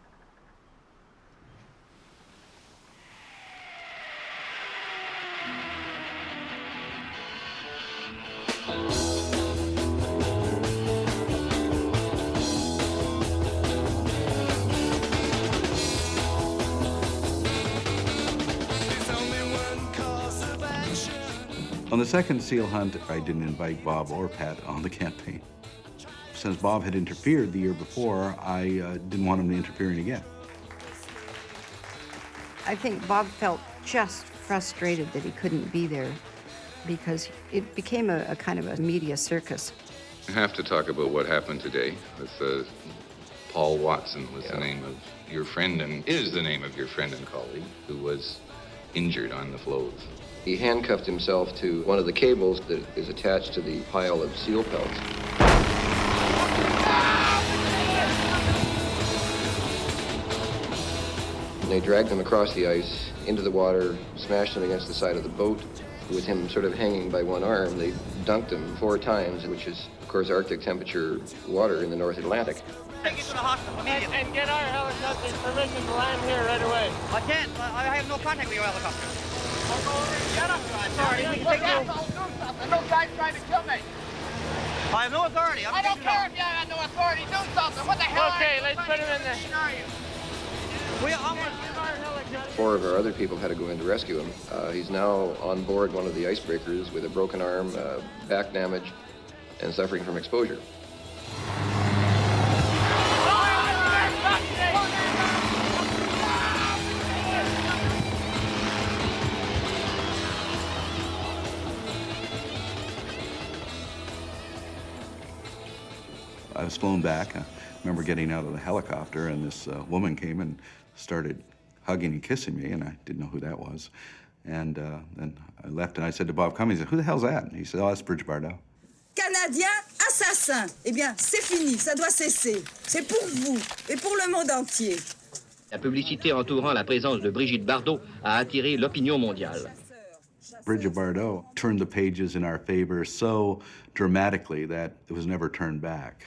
On the second seal hunt, I didn't invite Bob or Pat on the campaign. Since Bob had interfered the year before, I didn't want him interfering again. I think Bob felt just frustrated that he couldn't be there because it became a kind of a media circus. I have to talk about what happened today with Paul Watson was the name of your friend and is the name of your friend and colleague who was injured on the floes. He handcuffed himself to one of the cables that is attached to the pile of seal pelts. And they dragged him across the ice into the water, smashed him against the side of the boat. With him sort of hanging by one arm, they dunked him 4 times, which is, of course, Arctic temperature water in the North Atlantic. Take you to the hospital immediately. And get our helicopter's permission to land here right away. I can't. I have no contact with your helicopter. I'll go over and get him. Sorry, we can take you. I'll do something. No guy's trying to kill me. I have no authority. I don't care if you have no authority. Do something. What the hell? Okay, let's put him in there. Are you? I'm going to get our helicopter. 4 of our other people had to go in to rescue him. He's now on board one of the icebreakers with a broken arm, back damage, and suffering from exposure. I was flown back. I remember getting out of the helicopter, and this woman came and started hugging and kissing me, and I didn't know who that was. And then I left, and I said to Bob Cummings, "Who the hell's that?" And he said, "Oh, that's Bridget Bardot." Canadiens assassins. Eh bien, c'est fini, ça doit cesser. C'est pour vous et pour le monde entier. La publicité entourant la présence de Brigitte Bardot a attiré l'opinion mondiale. Bridget Bardot turned the pages in our favor so dramatically that it was never turned back.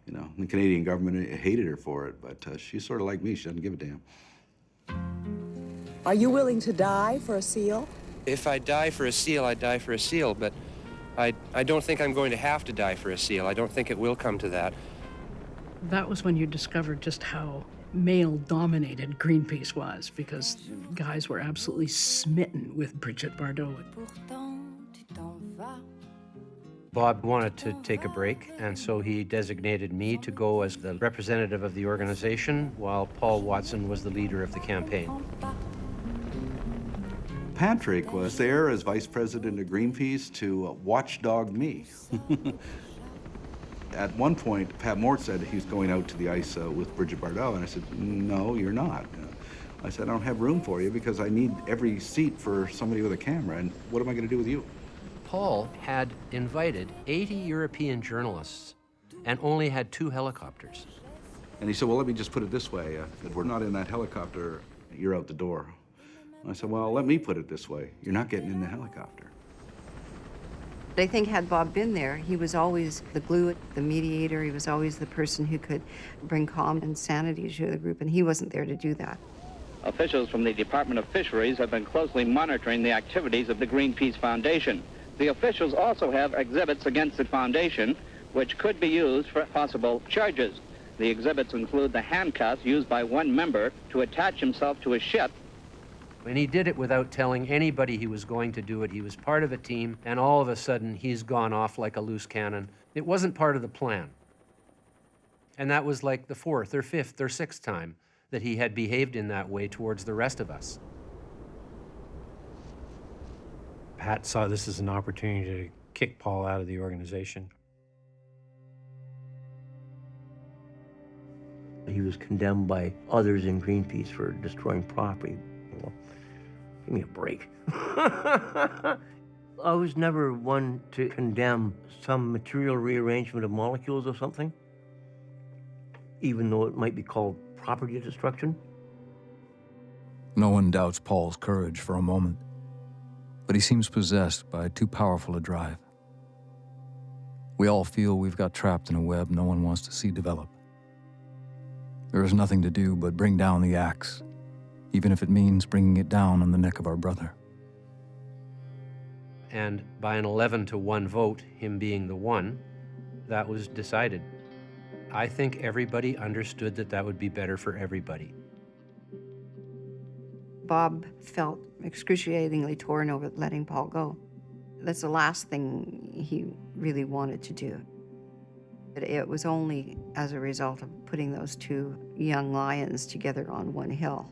You know, the Canadian government hated her for it, but she's sort of like me. She doesn't give a damn. Are you willing to die for a seal? If I die for a seal, I die for a seal, but I don't think I'm going to have to die for a seal. I don't think it will come to that. That was when you discovered just how male-dominated Greenpeace was, because guys were absolutely smitten with Bridget Bardot. Bob wanted to take a break, and so he designated me to go as the representative of the organization, while Paul Watson was the leader of the campaign. Patrick was there as vice president of Greenpeace to watchdog me. At one point, Pat Mort said he was going out to the ice with Bridget Bardot, and I said, "No, you're not." I said, "I don't have room for you because I need every seat for somebody with a camera, and what am I going to do with you?" Paul had invited 80 European journalists and only had 2 helicopters. And he said, "Well, let me just put it this way. If we're not in that helicopter, you're out the door." And I said, "Well, let me put it this way. You're not getting in the helicopter." I think had Bob been there, he was always the glue, the mediator. He was always the person who could bring calm and sanity to the group, and he wasn't there to do that. Officials from the Department of Fisheries have been closely monitoring the activities of the Greenpeace Foundation. The officials also have exhibits against the foundation, which could be used for possible charges. The exhibits include the handcuffs used by one member to attach himself to a ship. And he did it without telling anybody he was going to do it. He was part of a team, and all of a sudden, he's gone off like a loose cannon. It wasn't part of the plan. And that was like the 4th or 5th or 6th time that he had behaved in that way towards the rest of us. Pat saw this as an opportunity to kick Paul out of the organization. He was condemned by others in Greenpeace for destroying property. Well, give me a break. I was never one to condemn some material rearrangement of molecules or something, even though it might be called property destruction. No one doubts Paul's courage for a moment, but he seems possessed by too powerful a drive. We all feel we've got trapped in a web no one wants to see develop. There is nothing to do but bring down the axe, even if it means bringing it down on the neck of our brother. And by an 11-1 vote, him being the one, that was decided. I think everybody understood that that would be better for everybody. Bob felt excruciatingly torn over letting Paul go. That's the last thing he really wanted to do. But it was only as a result of putting those 2 young lions together on one hill.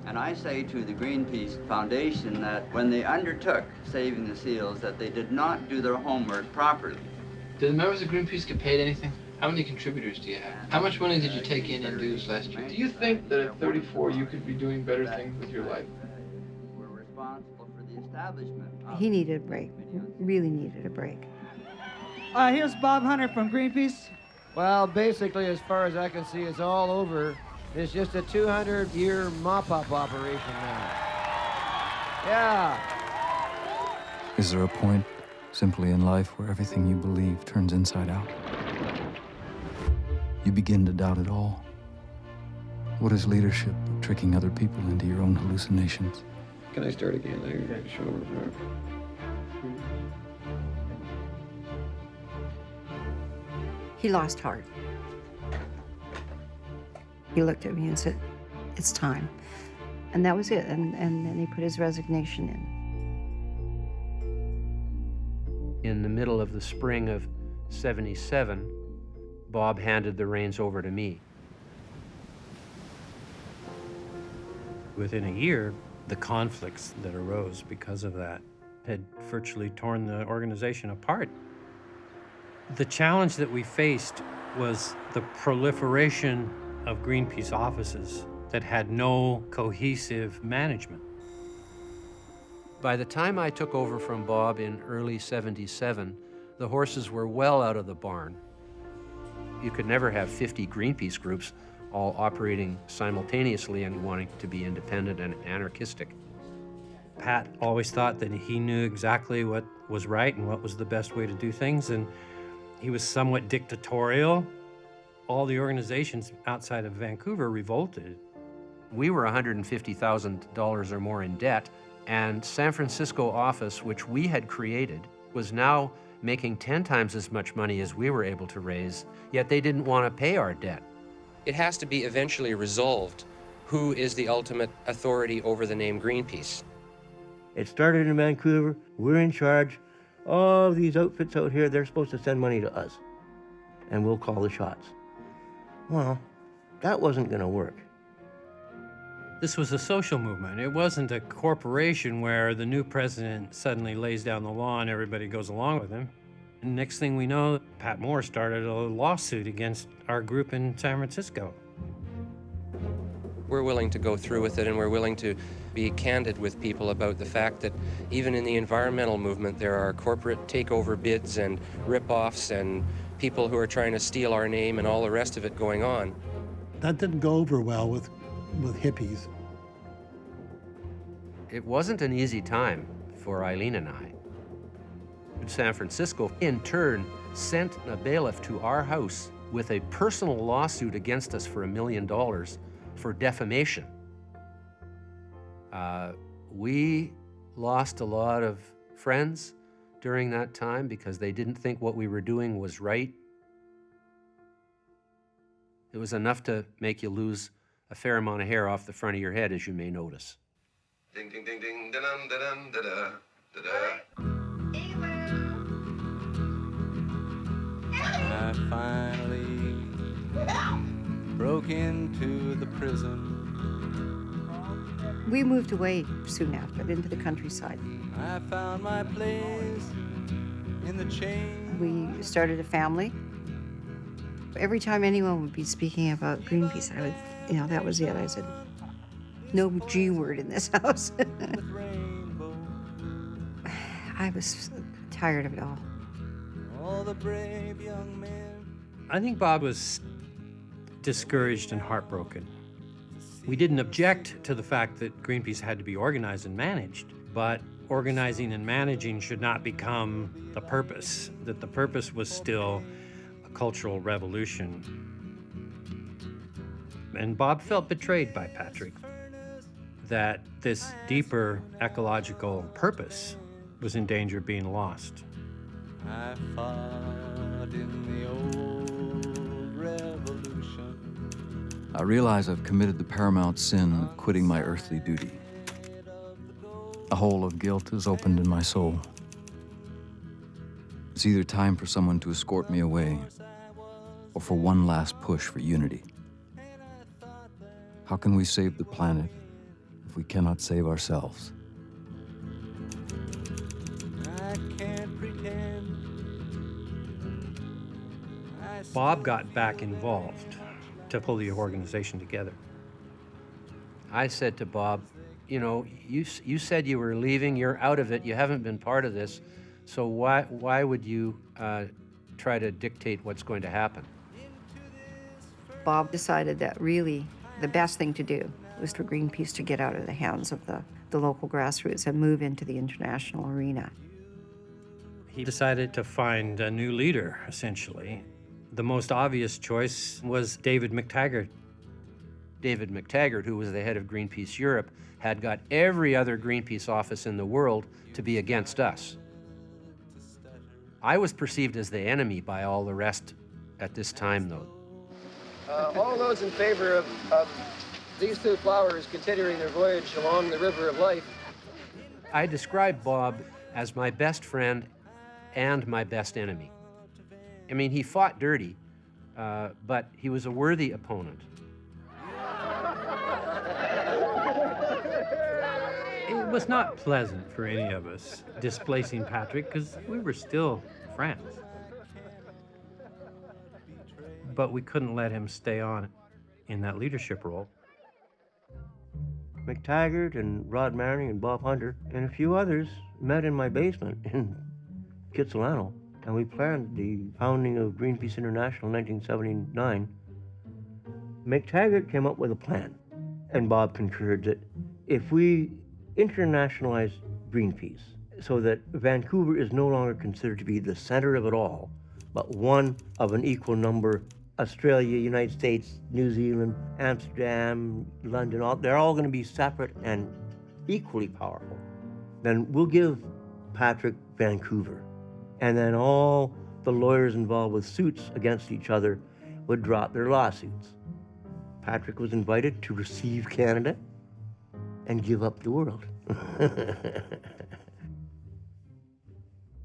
And I say to the Greenpeace Foundation that when they undertook saving the seals, that they did not do their homework properly. Did the members of Greenpeace get paid anything? How many contributors do you have? How much money did you take in dues last year? Do you think that at 34 you could be doing better things with your life? We're responsible for the establishment. He needed a break, really needed a break. Here's Bob Hunter from Greenpeace. Well, basically, as far as I can see, it's all over. It's just a 200-year mop-up operation now. Yeah. Is there a point simply in life where everything you believe turns inside out? You begin to doubt it all. What is leadership but tricking other people into your own hallucinations? Can I start again? Sure. He lost heart. He looked at me and said, "It's time." And that was it. And then he put his resignation in. In the middle of the spring of '77, Bob handed the reins over to me. Within a year, the conflicts that arose because of that had virtually torn the organization apart. The challenge that we faced was the proliferation of Greenpeace offices that had no cohesive management. By the time I took over from Bob in early '77, the horses were well out of the barn. You could never have 50 Greenpeace groups all operating simultaneously and wanting to be independent and anarchistic. Pat always thought that he knew exactly what was right and what was the best way to do things, and he was somewhat dictatorial. All the organizations outside of Vancouver revolted. We were $150,000 or more in debt, and San Francisco office, which we had created, was now making 10 times as much money as we were able to raise, yet they didn't want to pay our debt. It has to be eventually resolved who is the ultimate authority over the name Greenpeace. It started in Vancouver. We're in charge. All these outfits out here, they're supposed to send money to us, and we'll call the shots. Well, that wasn't going to work. This was a social movement. It wasn't a corporation where the new president suddenly lays down the law and everybody goes along with him. And next thing we know, Pat Moore started a lawsuit against our group in San Francisco. We're willing to go through with it, and we're willing to be candid with people about the fact that even in the environmental movement, there are corporate takeover bids and rip-offs and people who are trying to steal our name and all the rest of it going on. That didn't go over well with hippies. It wasn't an easy time for Eileen and I. San Francisco, in turn, sent a bailiff to our house with a personal lawsuit against us for $1 million for defamation. We lost a lot of friends during that time because they didn't think what we were doing was right. It was enough to make you lose a fair amount of hair off the front of your head, as you may notice. Ding, ding, ding, ding, da-dum, da-dum, da-da, da-da. I finally broke into the prison. We moved away soon after, into the countryside. I found my place in the chain. We started a family. Every time anyone would be speaking about Greenpeace, I would, that was it. I said, no G word in this house. I was tired of it all. All the brave young men. I think Bob was discouraged and heartbroken. We didn't object to the fact that Greenpeace had to be organized and managed, but organizing and managing should not become the purpose, that the purpose was still a cultural revolution. And Bob felt betrayed by Patrick, that this deeper ecological purpose was in danger of being lost. I fought in the old revolution. I realize I've committed the paramount sin of quitting my earthly duty. A hole of guilt is opened in my soul. It's either time for someone to escort me away or for one last push for unity. How can we save the planet if we cannot save ourselves? I can't pretend I Bob got back involved to pull the organization together. I said to Bob, you know, you said you were leaving, you're out of it, you haven't been part of this, so why would you try to dictate what's going to happen? Bob decided that really the best thing to do was for Greenpeace to get out of the hands of the local grassroots and move into the international arena. He decided to find a new leader, essentially. The most obvious choice was David McTaggart. David McTaggart, who was the head of Greenpeace Europe, had got every other Greenpeace office in the world to be against us. I was perceived as the enemy by all the rest at this time, though. All those in favor of these two flowers continuing their voyage along the river of life. I described Bob as my best friend and my best enemy. I mean, he fought dirty, but he was a worthy opponent. It was not pleasant for any of us displacing Patrick because we were still friends. But we couldn't let him stay on in that leadership role. McTaggart and Rod Marney and Bob Hunter and a few others met in my basement in Kitsilano, and we planned the founding of Greenpeace International in 1979. McTaggart came up with a plan, and Bob concurred that if we internationalize Greenpeace so that Vancouver is no longer considered to be the center of it all, but one of an equal number, Australia, United States, New Zealand, Amsterdam, London, they're all going to be separate and equally powerful. Then we'll give Patrick Vancouver. And then all the lawyers involved with suits against each other would drop their lawsuits. Patrick was invited to receive Canada and give up the world.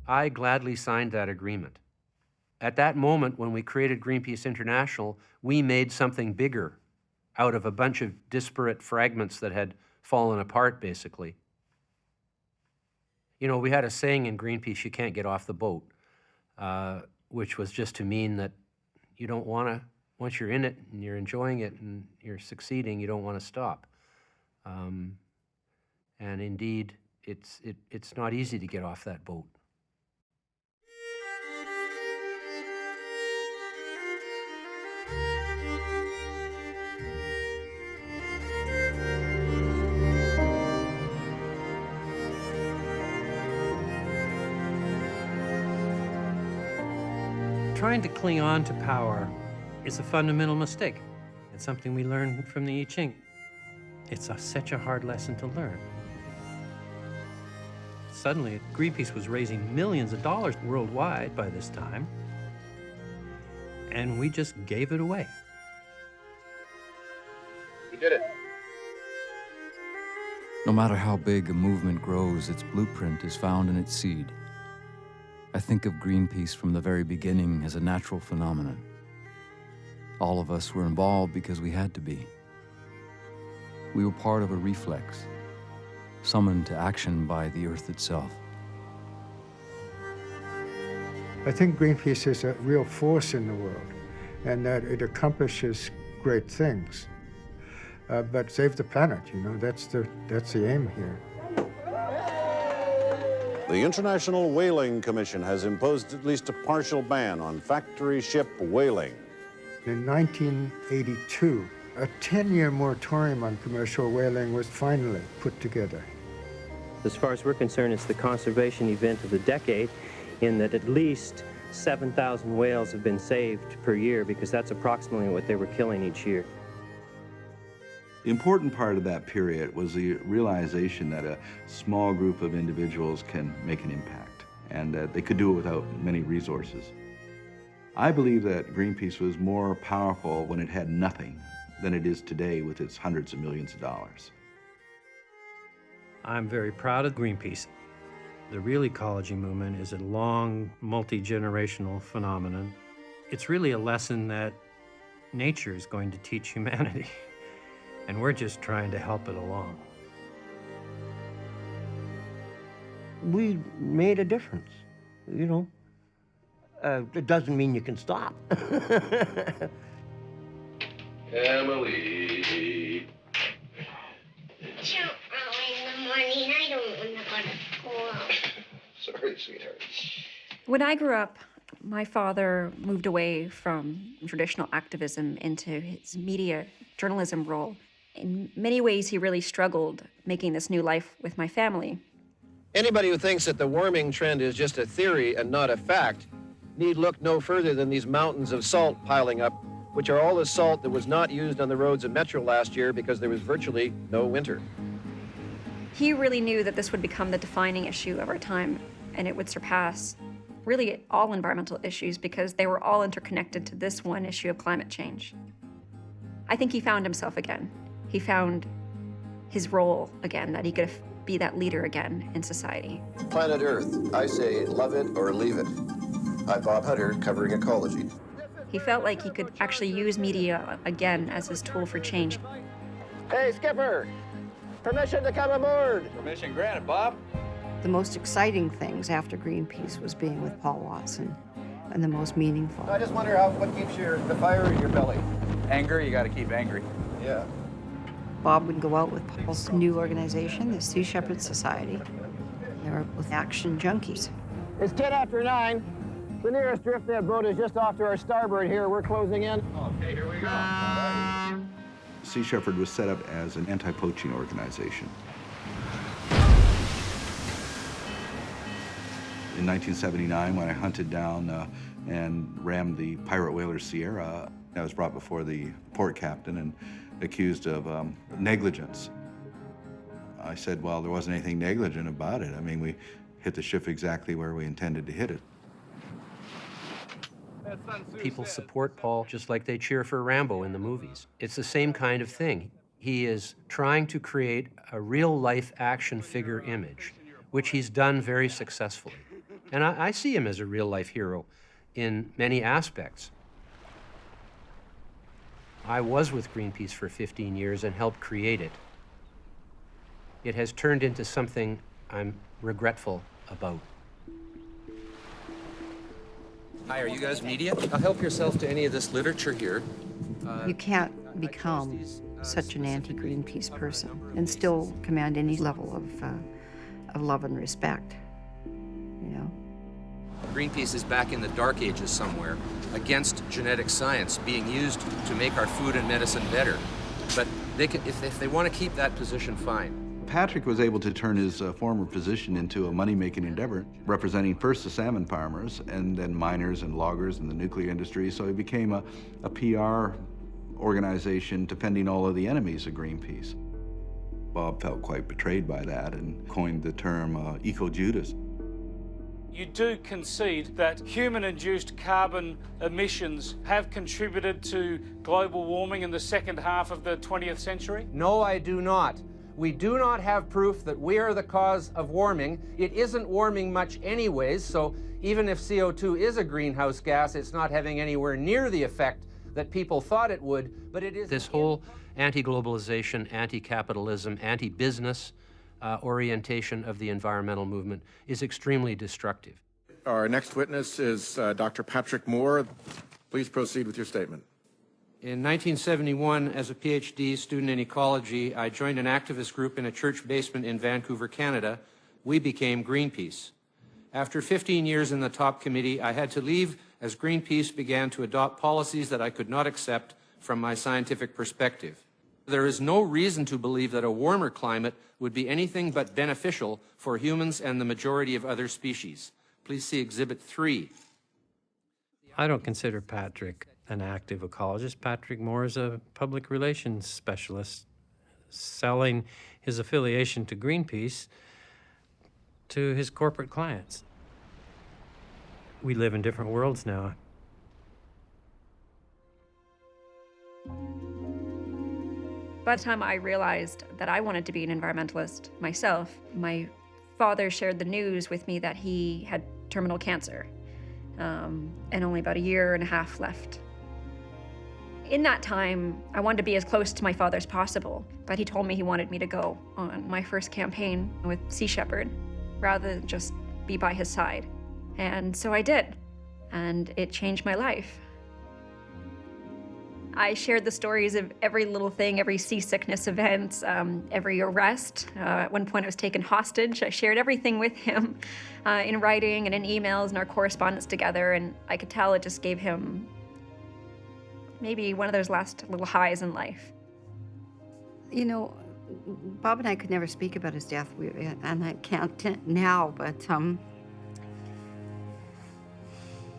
I gladly signed that agreement. At that moment, when we created Greenpeace International, we made something bigger out of a bunch of disparate fragments that had fallen apart, basically. You know, we had a saying in Greenpeace, you can't get off the boat, which was just to mean that you don't want to, once you're in it and you're enjoying it and you're succeeding, you don't want to stop. And indeed, it's not easy to get off that boat. Trying to cling on to power is a fundamental mistake. It's something we learned from the I Ching. It's such a hard lesson to learn. Suddenly, Greenpeace was raising millions of dollars worldwide by this time, and we just gave it away. He did it. No matter how big a movement grows, its blueprint is found in its seed. I think of Greenpeace from the very beginning as a natural phenomenon. All of us were involved because we had to be. We were part of a reflex, summoned to action by the earth itself. I think Greenpeace is a real force in the world, and that it accomplishes great things. But save the planet, you know, that's the aim here. The International Whaling Commission has imposed at least a partial ban on factory ship whaling. In 1982, a 10-year moratorium on commercial whaling was finally put together. As far as we're concerned, it's the conservation event of the decade, in that at least 7,000 whales have been saved per year, because that's approximately what they were killing each year. The important part of that period was the realization that a small group of individuals can make an impact, and that they could do it without many resources. I believe that Greenpeace was more powerful when it had nothing than it is today with its hundreds of millions of dollars. I'm very proud of Greenpeace. The real ecology movement is a long, multi-generational phenomenon. It's really a lesson that nature is going to teach humanity. And we're just trying to help it along. We made a difference, you know. It doesn't mean you can stop. Emily. Don't early in the morning. I don't want to go to school. Sorry, sweetheart. When I grew up, my father moved away from traditional activism into his media journalism role. In many ways, he really struggled making this new life with my family. Anybody who thinks that the warming trend is just a theory and not a fact need look no further than these mountains of salt piling up, which are all the salt that was not used on the roads of Metro last year because there was virtually no winter. He really knew that this would become the defining issue of our time, and it would surpass really all environmental issues because they were all interconnected to this one issue of climate change. I think he found himself again. He found his role again, that he could be that leader again in society. Planet Earth, I say love it or leave it. I'm Bob Hunter, covering ecology. He felt like he could actually use media again as his tool for change. Hey, Skipper, permission to come aboard. Permission granted, Bob. The most exciting things after Greenpeace was being with Paul Watson, and the most meaningful. I just wonder what keeps the fire in your belly. Anger, you gotta keep angry. Yeah. Bob would go out with Paul's new organization, the Sea Shepherd Society. They were with Action Junkies. It's 10 after 9. The nearest driftnet boat is just off to our starboard here. We're closing in. Okay, here we go. Sea Shepherd was set up as an anti-poaching organization. In 1979, when I hunted down and rammed the pirate whaler Sierra, I was brought before the port captain and accused of negligence. I said, well, there wasn't anything negligent about it. I mean, we hit the ship exactly where we intended to hit it. People support Paul just like they cheer for Rambo in the movies. It's the same kind of thing. He is trying to create a real-life action figure image, which he's done very successfully. And I see him as a real-life hero in many aspects. I was with Greenpeace for 15 years and helped create it. It has turned into something I'm regretful about. Hi, are you guys media? Help yourself to any of this literature here. You can't become such an anti-Greenpeace person and still command any level of love and respect, you know? Greenpeace is back in the dark ages somewhere, against genetic science being used to make our food and medicine better. But they can, if they want to keep that position, fine. Patrick was able to turn his former position into a money-making endeavor, representing first the salmon farmers and then miners and loggers in the nuclear industry. So he became a PR organization defending all of the enemies of Greenpeace. Bob felt quite betrayed by that and coined the term eco-Judas. You do concede that human-induced carbon emissions have contributed to global warming in the second half of the 20th century? No, I do not. We do not have proof that we are the cause of warming. It isn't warming much anyways, so even if CO2 is a greenhouse gas, it's not having anywhere near the effect that people thought it would, but it is. This whole anti-globalization, anti-capitalism, anti-business orientation of the environmental movement is extremely destructive. Our next witness is Dr. Patrick Moore. Please proceed with your statement. In 1971, as a PhD student in ecology, I joined an activist group in a church basement in Vancouver, Canada. We became Greenpeace. After 15 years in the top committee, I had to leave as Greenpeace began to adopt policies that I could not accept from my scientific perspective. There is no reason to believe that a warmer climate would be anything but beneficial for humans and the majority of other species. Please see Exhibit 3. I don't consider Patrick an active ecologist. Patrick Moore is a public relations specialist selling his affiliation to Greenpeace to his corporate clients. We live in different worlds now. By the time I realized that I wanted to be an environmentalist myself, my father shared the news with me that he had terminal cancer and only about a year and a half left. In that time, I wanted to be as close to my father as possible, but he told me he wanted me to go on my first campaign with Sea Shepherd rather than just be by his side. And so I did. and it changed my life. I shared the stories of every little thing, every seasickness event, every arrest. At one point I was taken hostage. I shared everything with him in writing and in emails and our correspondence together, and I could tell it just gave him maybe one of those last little highs in life. You know, Bob and I could never speak about his death, and I can't now, but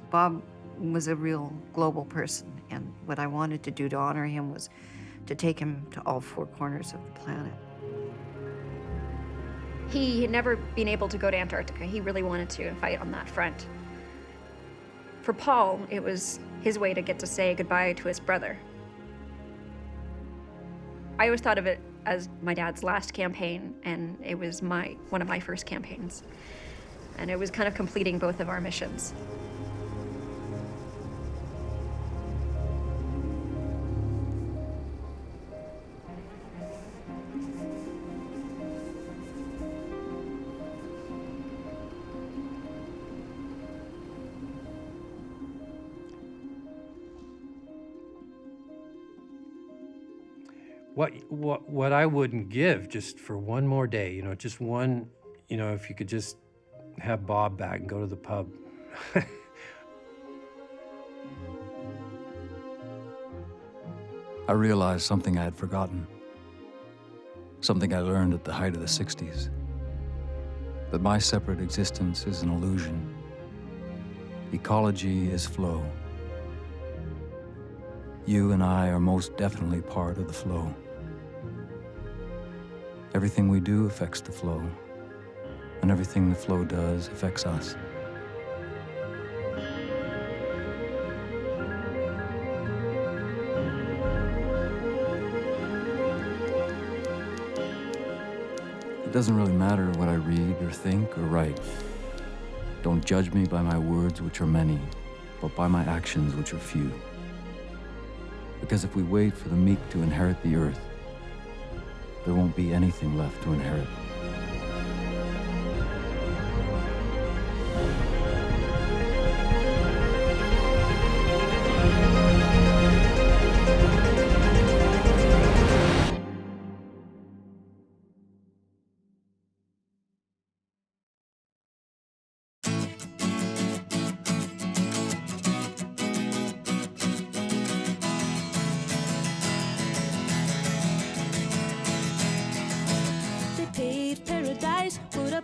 Bob was a real global person, and what I wanted to do to honor him was to take him to all four corners of the planet. He had never been able to go to Antarctica. He really wanted to fight on that front. For Paul, it was his way to get to say goodbye to his brother. I always thought of it as my dad's last campaign, and it was one of my first campaigns. And it was kind of completing both of our missions. What I wouldn't give just for one more day, you know, just one, you know, if you could just have Bob back and go to the pub. I realized something I had forgotten, something I learned at the height of the 60s, that my separate existence is an illusion. Ecology is flow. You and I are most definitely part of the flow. Everything we do affects the flow, and everything the flow does affects us. It doesn't really matter what I read or think or write. Don't judge me by my words, which are many, but by my actions, which are few. Because if we wait for the meek to inherit the earth, there won't be anything left to inherit.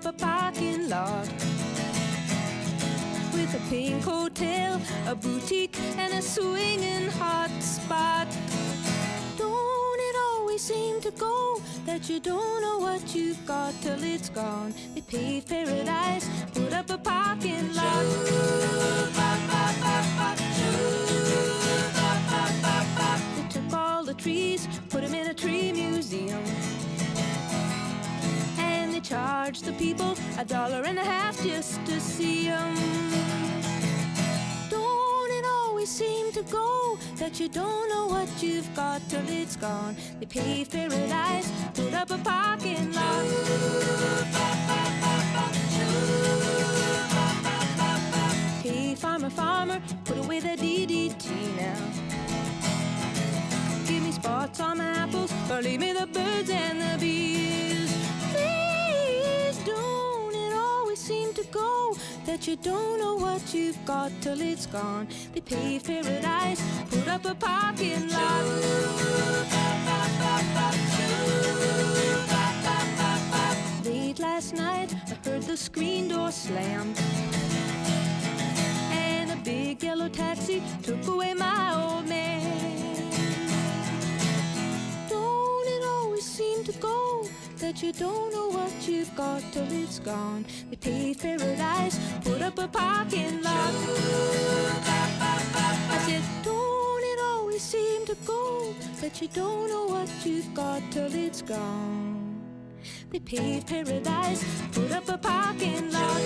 A parking lot with a pink hotel, a boutique, and a swinging hot spot. Don't it always seem to go that you don't know what you've got till it's gone? They paved paradise, put up a parking lot. They took all the trees, put them in a tree museum. Charge the people $1.50 just to see them. Don't it always seem to go that you don't know what you've got till it's gone? They paved paradise, put up a parking lot. Hey, farmer, farmer, put away the DDT now. Give me spots on my apples, or leave me the birds and the bees. Don't it always seem to go that you don't know what you've got till it's gone? They paved paradise, put up a parking lot. Late last night, I heard the screen door slam, and a big yellow taxi took away my old man. Don't it always seem to go that you don't know what you've got till it's gone? They paved paradise, put up a parking lot. I said, don't it always seem to go that you don't know what you've got till it's gone? They paved paradise, put up a parking lot.